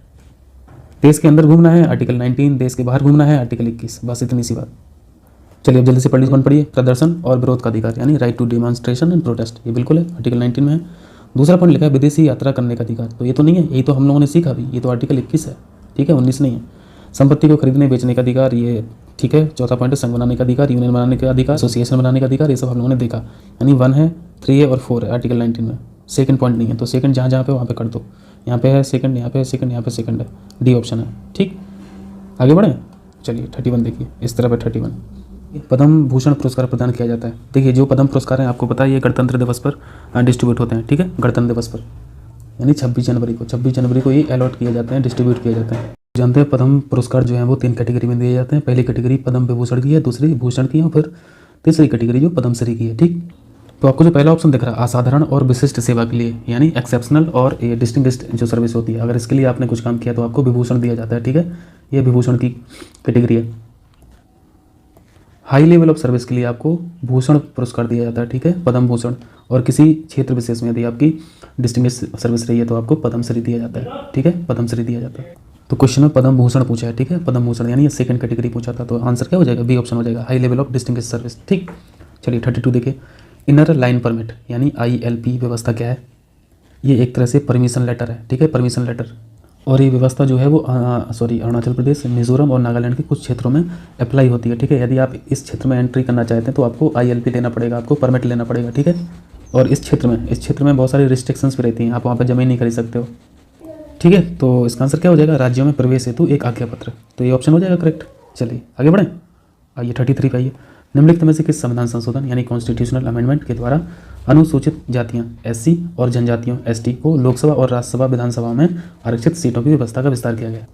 देश के अंदर घूमना है आर्टिकल 19, देश के बाहर घूमना है आर्टिकल 21। बस इतनी सी बात। चलिए अब जल्दी से पढ़िए। प्रदर्शन और विरोध का अधिकार, यानी right to demonstration and protest, ये बिल्कुल है, आर्टिकल 19 में है। दूसरा पॉइंट लिखा है विदेशी यात्रा करने का अधिकार, तो ये तो नहीं है, यही तो हम लोगों ने सीखा भी, ये तो आर्टिकल 21 है। ठीक है, 19 नहीं है। संपत्ति को खरीदने बेचने का अधिकार, ये ठीक है। चौथा पॉइंट है संघ बनाने का अधिकार, यूनियन बनाने का अधिकार, एसोसिएशन बनाने का अधिकार, ये सब हम लोगों ने देखा। यानी 1 है, 3 है और 4 है आर्टिकल 19 में। सेकंड पॉइंट नहीं है, तो सेकंड जहाँ पे वहाँ पे कर दो। यहाँ पे है सेकंड, यहाँ पे है सेकंड, यहाँ पे सेकंड है, डी ऑप्शन है। ठीक, आगे बढ़ें। चलिए 31 देखिए, इस तरह पे 31 पद्म भूषण पुरस्कार प्रदान किया जाता है। देखिए जो पद्म पुरस्कार हैं आपको पता है, ये गणतंत्र दिवस पर डिस्ट्रीब्यूट होते हैं। ठीक है, गणतंत्र दिवस पर यानी 26 जनवरी को ये अलॉट किए जाते हैं, डिस्ट्रीब्यूट किए जाते हैं। जानते हैं पद्म पुरस्कार जो है वो 3 कैटेगरी में दिए जाते हैं। पहली कैटेगरी पद्म विभूषण की है, दूसरी भूषण की है, और फिर तीसरी कैटेगरी जो पद्मश्री की है। ठीक, तो आपको जो पहला ऑप्शन दिख रहा है असाधारण और विशिष्ट सेवा के लिए, यानी एक्सेप्शनल और ये डिस्टिंग्विश्ड जो सर्विस होती है, अगर इसके लिए आपने कुछ काम किया तो आपको विभूषण दिया जाता है। ठीक है, ये विभूषण की कैटेगरी है। हाई लेवल ऑफ सर्विस के लिए आपको भूषण पुरस्कार दिया जाता है। ठीक है, पद्म भूषण। और किसी क्षेत्र विशेष में यदि आपकी डिस्टिंग्विश्ड सर्विस रही है तो आपको पद्मश्री दिया जाता है। ठीक है, पद्मश्री दिया जाता है। तो क्वेश्चन में पद्म भूषण पूछा है। ठीक है, पद्म भूषण यानी ये सेकंड कैटेगरी पूछा था, तो आंसर क्या हो जाएगा? बी ऑप्शन हो जाएगा, high level of distinguished service. ठीक, चलिए 32 देखिए। इनर लाइन परमिट यानी ILP व्यवस्था क्या है? ये एक तरह से परमिशन लेटर है। ठीक है, परमिशन लेटर। और ये व्यवस्था जो है वो अरुणाचल प्रदेश, मिजोरम और नागालैंड के कुछ क्षेत्रों में अप्लाई होती है। ठीक है, यदि आप इस क्षेत्र में एंट्री करना चाहते हैं तो आपको ILP लेना पड़ेगा, आपको परमिट लेना पड़ेगा। ठीक है, और इस क्षेत्र में बहुत सारी रिस्ट्रिक्शंस भी रहती हैं, आप वहाँ पर ज़मीन नहीं खरीद सकते हो। ठीक है, तो इसका आंसर क्या हो जाएगा? राज्यों में प्रवेश हेतु एक आज्ञा पत्र, तो ये ऑप्शन हो जाएगा करेक्ट। चलिए आगे बढ़ें। आइए 33 पे आइए। निम्नलिखित में से किस संविधान संशोधन यानी कॉन्स्टिट्यूशनल अमेंडमेंट के द्वारा अनुसूचित जातियां SC और जनजातियों ST को लोकसभा और राज्यसभा विधानसभा में आरक्षित सीटों की व्यवस्था का विस्तार किया गया?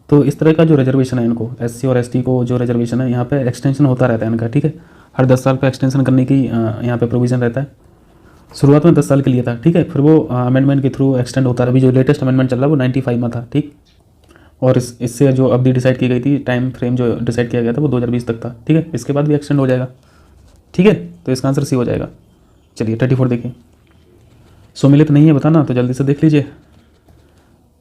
तो इस तरह का जो रिजर्वेशन है इनको SC और ST को जो रिजर्वेशन है यहाँ पे एक्सटेंशन होता रहता है इनका। ठीक है, हर 10 साल पे एक्सटेंशन करने की यहाँ पे प्रोविज़न रहता है। शुरुआत में 10 साल के लिए था। ठीक है, फिर वो अमेंडमेंट के थ्रू एक्सटेंड होता रहा। अभी जो लेटेस्ट अमेंडमेंट चल रहा है वो 95 में था। ठीक, और इससे जो अवधि डिसाइड की गई थी, टाइम फ्रेम जो डिसाइड किया गया था वो 2020 तक था। ठीक है, इसके बाद भी एक्सटेंड हो जाएगा। ठीक है, तो इसका आंसर सी हो जाएगा। चलिए 34 देखिए। सम्मिलित नहीं है बताना, तो जल्दी से देख लीजिए,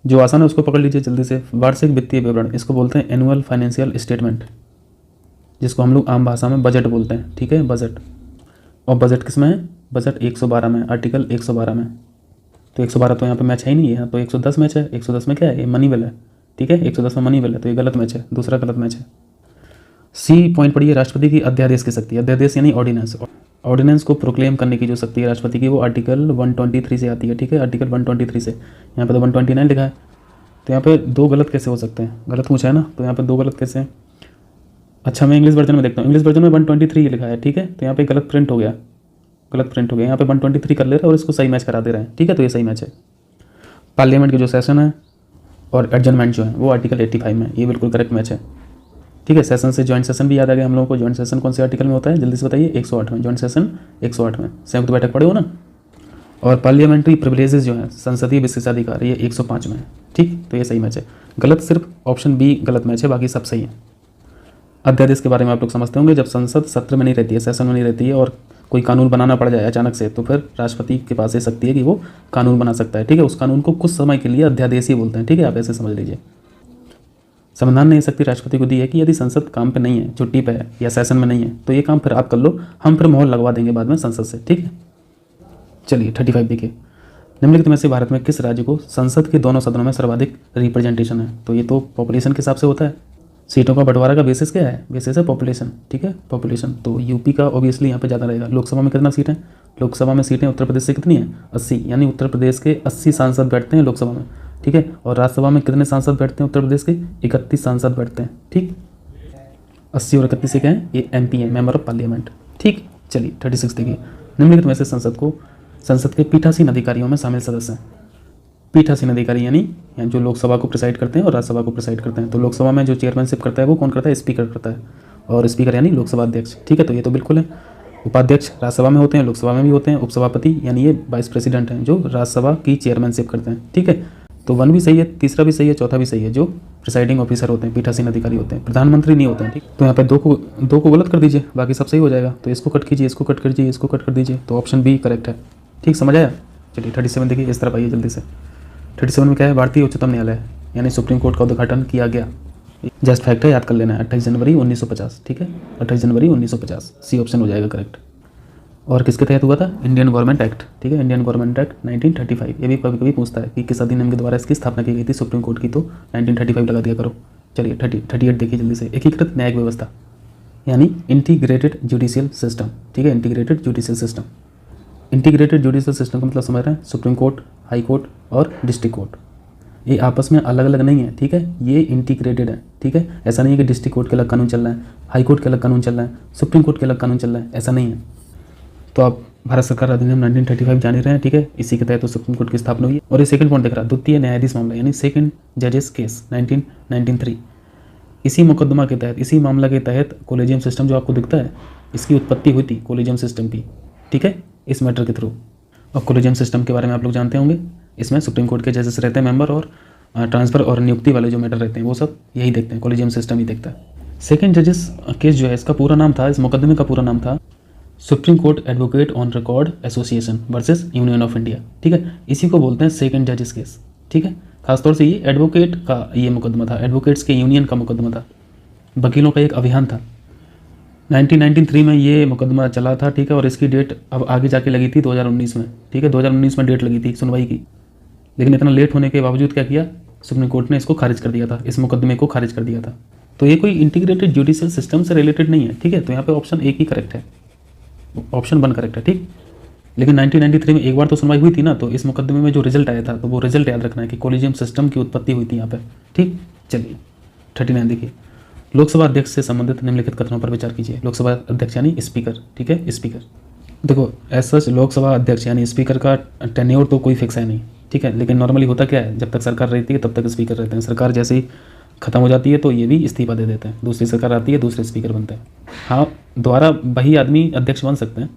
जो आसान है उसको पकड़ लीजिए जल्दी से। वार्षिक वित्तीय विवरण, इसको बोलते हैं एनुअल फाइनेंशियल स्टेटमेंट, जिसको हम लोग आम भाषा में बजट बोलते हैं। ठीक है, बजट। और बजट किस में है? बजट 112 में, आर्टिकल 112 में। तो 112 तो यहाँ पे मैच है ही नहीं है, यहाँ तो 110 मैच है। 110 में क्या है, ये मनी वेल है, ठीक है, 110 में मनी वेल है, तो ये गलत मैच है, दूसरा गलत मैच है। सी पॉइंट पढ़िए, राष्ट्रपति की अध्यादेश की शक्ति। अध्यादेश यानी ऑर्डिनेंस। ऑर्डिनेंस को प्रोक्लेम करने की जो शक्ति है राष्ट्रपति की वो आर्टिकल 123 से आती है, ठीक है, आर्टिकल 123 से। यहाँ पे तो 129 लिखा है, तो यहाँ पे दो गलत कैसे हो सकते हैं, गलत पूछा है ना, तो यहाँ पे दो गलत कैसे हैं। अच्छा मैं इंग्लिश वर्जन में देखता हूँ, इंग्लिश वर्जन में 123 लिखा है, ठीक है, तो यहाँ पे गलत प्रिंट हो गया, गलत प्रिंट हो गया, यहाँ पे 123 कर ले रहे हैं और इसको सही मैच करा दे रहे हैं, ठीक है, तो ये सही मैच है। पार्लियामेंट के जो सेशन है और एडजर्नमेंट जो है वो आर्टिकल 85 में, ये बिल्कुल करेक्ट मैच है, ठीक है। सेशन से जॉइंट सेशन भी याद आ गया हम लोगों को। जॉइंट सेशन कौन से आर्टिकल में होता है, जल्दी से बताइए, 108 में। जॉइंट सेशन 108 में, संयुक्त बैठक पढ़े हो ना। और पार्लियामेंट्री प्रिविलेजेस जो है, संसदीय विशेषाधिकार, ये 105 में है, ठीक, तो ये सही मैच है। गलत सिर्फ ऑप्शन बी गलत मैच है, बाकी सब सही है। अध्यादेश के बारे में आप लोग समझते होंगे, जब संसद सत्र में नहीं रहती है, सेशन में नहीं रहती है और कोई कानून बनाना पड़ जाए अचानक से, तो फिर राष्ट्रपति के पास ये शक्ति है कि वो कानून बना सकता है, ठीक है। उस कानून को कुछ समय के लिए अध्यादेश ही बोलते हैं, ठीक है, आप ऐसे समझ लीजिए। संविधान ने ये शक्ति राष्ट्रपति को दी है कि यदि संसद काम पे नहीं है, छुट्टी पे है या सेशन में नहीं है, तो ये काम फिर आप कर लो, हम फिर मोहर लगवा देंगे बाद में संसद से, ठीक है। चलिए 35 देखिए, निम्नलिखित में से भारत में किस राज्य को संसद के दोनों सदनों में सर्वाधिक रिप्रेजेंटेशन है। तो ये तो पॉपुलेशन के हिसाब से होता है, सीटों का बंटवारा का बेसिस क्या है, बेसिस है पॉपुलेशन, ठीक है, पॉपुलेशन। तो यूपी का ऑब्वियसली यहाँ पे ज़्यादा रहेगा। लोकसभा में कितना सीट है, लोकसभा में सीटें उत्तर प्रदेश से कितनी है, 80, यानी उत्तर प्रदेश के 80 सांसद बैठते हैं लोकसभा में, ठीक है। और राज्यसभा में कितने सांसद बैठते हैं उत्तर प्रदेश के, 31 सांसद बैठते हैं, ठीक। 80 और 31 से क्या है, ये MP है, मेंबर ऑफ पार्लियामेंट, ठीक। चलिए 36 देखिए, निम्नलिखित में से संसद के पीठासीन अधिकारियों में शामिल सदस्य हैं। पीठासीन अधिकारी यानी जो लोकसभा को प्रिसाइड करते हैं और राज्यसभा को प्रिसाइड करते हैं। तो लोकसभा में जो चेयरमैनशिप करता है वो कौन करता है, स्पीकर करता है, और स्पीकर यानी लोकसभा अध्यक्ष, ठीक है, तो ये तो बिल्कुल है। उपाध्यक्ष राज्यसभा में होते हैं, लोकसभा में भी होते हैं। उपसभापति यानी ये वाइस प्रेसिडेंट हैं जो राज्यसभा की चेयरमैनशिप करते हैं, ठीक है। तो 1 भी सही है, तीसरा भी सही है, चौथा भी सही है, जो प्रिसाइडिंग ऑफिसर होते हैं, पीठासीन अधिकारी होते हैं, प्रधानमंत्री नहीं होते हैं, ठीक। तो यहाँ पे दो को गलत कर दीजिए, बाकी सब सही हो जाएगा। तो इसको कट कीजिए, इसको कट कीजिए, इसको कट कर दीजिए, तो ऑप्शन बी करेक्ट है, ठीक, समझ आया। चलिए 37 देखिए, इस तरफ आइए जल्दी से। 37 में क्या है, भारतीय उच्चतम न्यायालय यानी सुप्रीम कोर्ट का उद्घाटन किया गया। जस्ट फैक्ट है, याद कर लेना है, 28 जनवरी 1950, ठीक है, 28 जनवरी 1950, सी ऑप्शन हो जाएगा करेक्ट। और किसके तहत हुआ था, इंडियन गवर्नमेंट एक्ट, ठीक है, इंडियन गवर्नमेंट एक्ट 1935। ये भी कभी कभी पूछता है कि किस अधिनियम के द्वारा इसकी स्थापना की गई थी सुप्रीम कोर्ट की, तो 1935 लगा दिया करो। चलिए 38 देखिए जल्दी से। एकीकृत न्यायिक व्यवस्था यानी इंटीग्रेटेड जुडिशियल सिस्टम, ठीक है, integrated judicial system. Integrated judicial system का मतलब समझ रहे हैं, सुप्रीम कोर्ट, हाई कोर्ट और डिस्ट्रिक्ट कोर्ट, ये आपस में अलग अलग नहीं है, ठीक है, ये इंटीग्रेटेड है, ठीक है। ऐसा नहीं है कि डिस्ट्रिक्ट कोर्ट के अलग कानून चल रहा है, हाई कोर्ट के अलग कानून चल रहा है, सुप्रीम कोर्ट के अलग कानून चल रहा है, ऐसा नहीं है। तो आप भारत सरकार अधिनियम 1935 जान ही रहे हैं, ठीक है, इसी के तहत तो सुप्रीम कोर्ट की स्थापना हुई है। और ये सेकंड पॉइंट दिख रहा है, द्वितीय न्यायाधीश मामला यानी सेकंड जजेस केस 1993। इसी मुकदमा के तहत, इसी मामला के तहत कोलेजियम सिस्टम जो आपको दिखता है, इसकी उत्पत्ति हुई थी कोलेजियम सिस्टम की, ठीक है, इस मैटर के थ्रू। और कोलेजियम सिस्टम के बारे में आप लोग जानते होंगे, इसमें सुप्रीम कोर्ट के जजेस रहते हैं मेंबर, और ट्रांसफ़र और नियुक्ति वाले जो मैटर रहते हैं वो सब यही देखते हैं, कोलेजियम सिस्टम ही देखता है। सेकंड जजेस केस जो है, इसका पूरा नाम था, इस मुकदमे का पूरा नाम था supreme court advocate on record association versus union of India, ठीक है, इसी को बोलते हैं सेकंड जजेस केस, ठीक है। खासतौर से ये एडवोकेट का ये मुकदमा था, एडवोकेट्स के यूनियन का मुकदमा था, वकीलों का एक अभियान था। 1993 में ये मुकदमा चला था, ठीक है, और इसकी डेट अब आगे जाके लगी थी 2019 में, ठीक है, 2019 में डेट लगी थी सुनवाई की। लेकिन इतना लेट होने के बावजूद क्या किया, सुप्रीम कोर्ट ने इसको खारिज कर दिया था, इस मुकदमे को खारिज कर दिया था। तो ये कोई इंटीग्रेटेड जुडिशियल सिस्टम से रिलेटेड नहीं है, ठीक है, तो यहाँ पे ऑप्शन एक ही करेक्ट है, ऑप्शन 1 करेक्ट है, ठीक। लेकिन 1993 में एक बार तो सुनवाई हुई थी ना, तो इस मुकदमे में जो रिजल्ट आया था, तो वो रिजल्ट याद रखना है कि कोलेजियम सिस्टम की उत्पत्ति हुई थी यहाँ पे, ठीक। चलिए 39 देखिए, लोकसभा अध्यक्ष से संबंधित निम्नलिखित कथनों पर विचार कीजिए। लोकसभा अध्यक्ष यानी स्पीकर, ठीक है, स्पीकर। देखो ऐसा लोकसभा अध्यक्ष यानी स्पीकर का टेन्योर तो कोई फिक्स है नहीं, ठीक है, लेकिन नॉर्मली होता क्या है, जब तक सरकार रहती है तब तक स्पीकर रहते हैं, सरकार जैसे ही खत्म हो जाती है तो ये भी इस्तीफा दे देते हैं, दूसरी सरकार आती है, दूसरे स्पीकर बनते हैं। हाँ, दोबारा वही आदमी अध्यक्ष बन सकते हैं,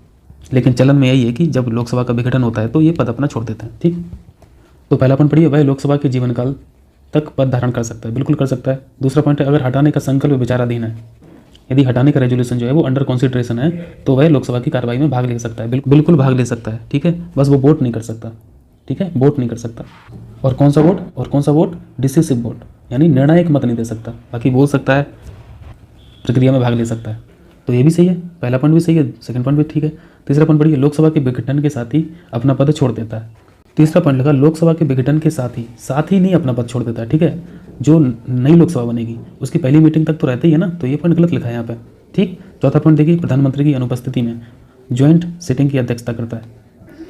लेकिन चलन में यही है कि जब लोकसभा का विघटन होता है तो ये पद अपना छोड़ देते हैं, ठीक। तो पहला पॉइंट पढ़िए, वह लोकसभा के जीवन काल तक पद धारण कर सकता है, बिल्कुल कर सकता है। दूसरा पॉइंट है, अगर हटाने का संकल्प विचाराधीन है, यदि हटाने का रेजोल्यूशन जो है वो अंडर कंसिडरेशन है, तो वह लोकसभा की कार्रवाई में भाग ले सकता है, बिल्कुल भाग ले सकता है, ठीक है, बस वो वोट नहीं कर सकता, ठीक है, वोट नहीं कर सकता। और कौन सा वोट, डिसिसिव वोट यानी निर्णायक मत नहीं दे सकता, बाकी बोल सकता है, प्रक्रिया में भाग ले सकता है। तो ये भी सही है, पहला पॉइंट भी सही है, सेकंड पॉइंट भी ठीक है। तीसरा पॉइंट पढ़िए, लोकसभा के विघटन के साथ ही अपना पद छोड़ देता है। तीसरा पॉइंट लगा, लोकसभा के विघटन के साथ ही नहीं अपना पद छोड़ देता है, ठीक है। जो नई लोकसभा बनेगी उसकी पहली मीटिंग तक तो रहते ही है ना, तो ये पॉइंट गलत लिखा है यहाँ पे, ठीक। चौथा पॉइंट देखिए, प्रधानमंत्री की अनुपस्थिति में ज्वाइंट सिटिंग की अध्यक्षता करता है,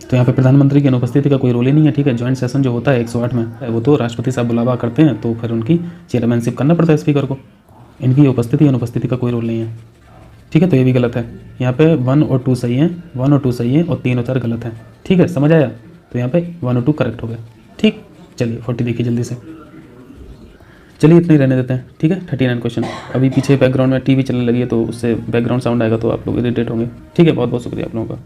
तो यहाँ पे प्रधानमंत्री की अनुपस्थिति का कोई रोल ही नहीं है, ठीक है। ज्वाइंट सेशन जो होता है 108 में, वो तो राष्ट्रपति साहब बुलावा करते हैं, तो फिर उनकी चेयरमैनशिप करना पड़ता है स्पीकर को। इनकी उपस्थिति अनुपस्थिति का कोई रोल नहीं है, ठीक है। तो ये भी गलत है। यहाँ पे 1 और 2 सही है, 1 और 2 सही है और 3 और 4 गलत है, ठीक है। समझ आया? तो यहाँ पे 1 और 2 करेक्ट हो गए, ठीक। चलिए 40 देखिए जल्दी से। चलिए इतने ही रहने देते हैं, ठीक है। 39 क्वेश्चन। अभी पीछे बैकग्राउंड में टीवी चलने लगी है, तो उससे बैकग्राउंड साउंड आएगा तो आप लोग इरिटेट होंगे, ठीक है। बहुत बहुत शुक्रिया आप लोगों का।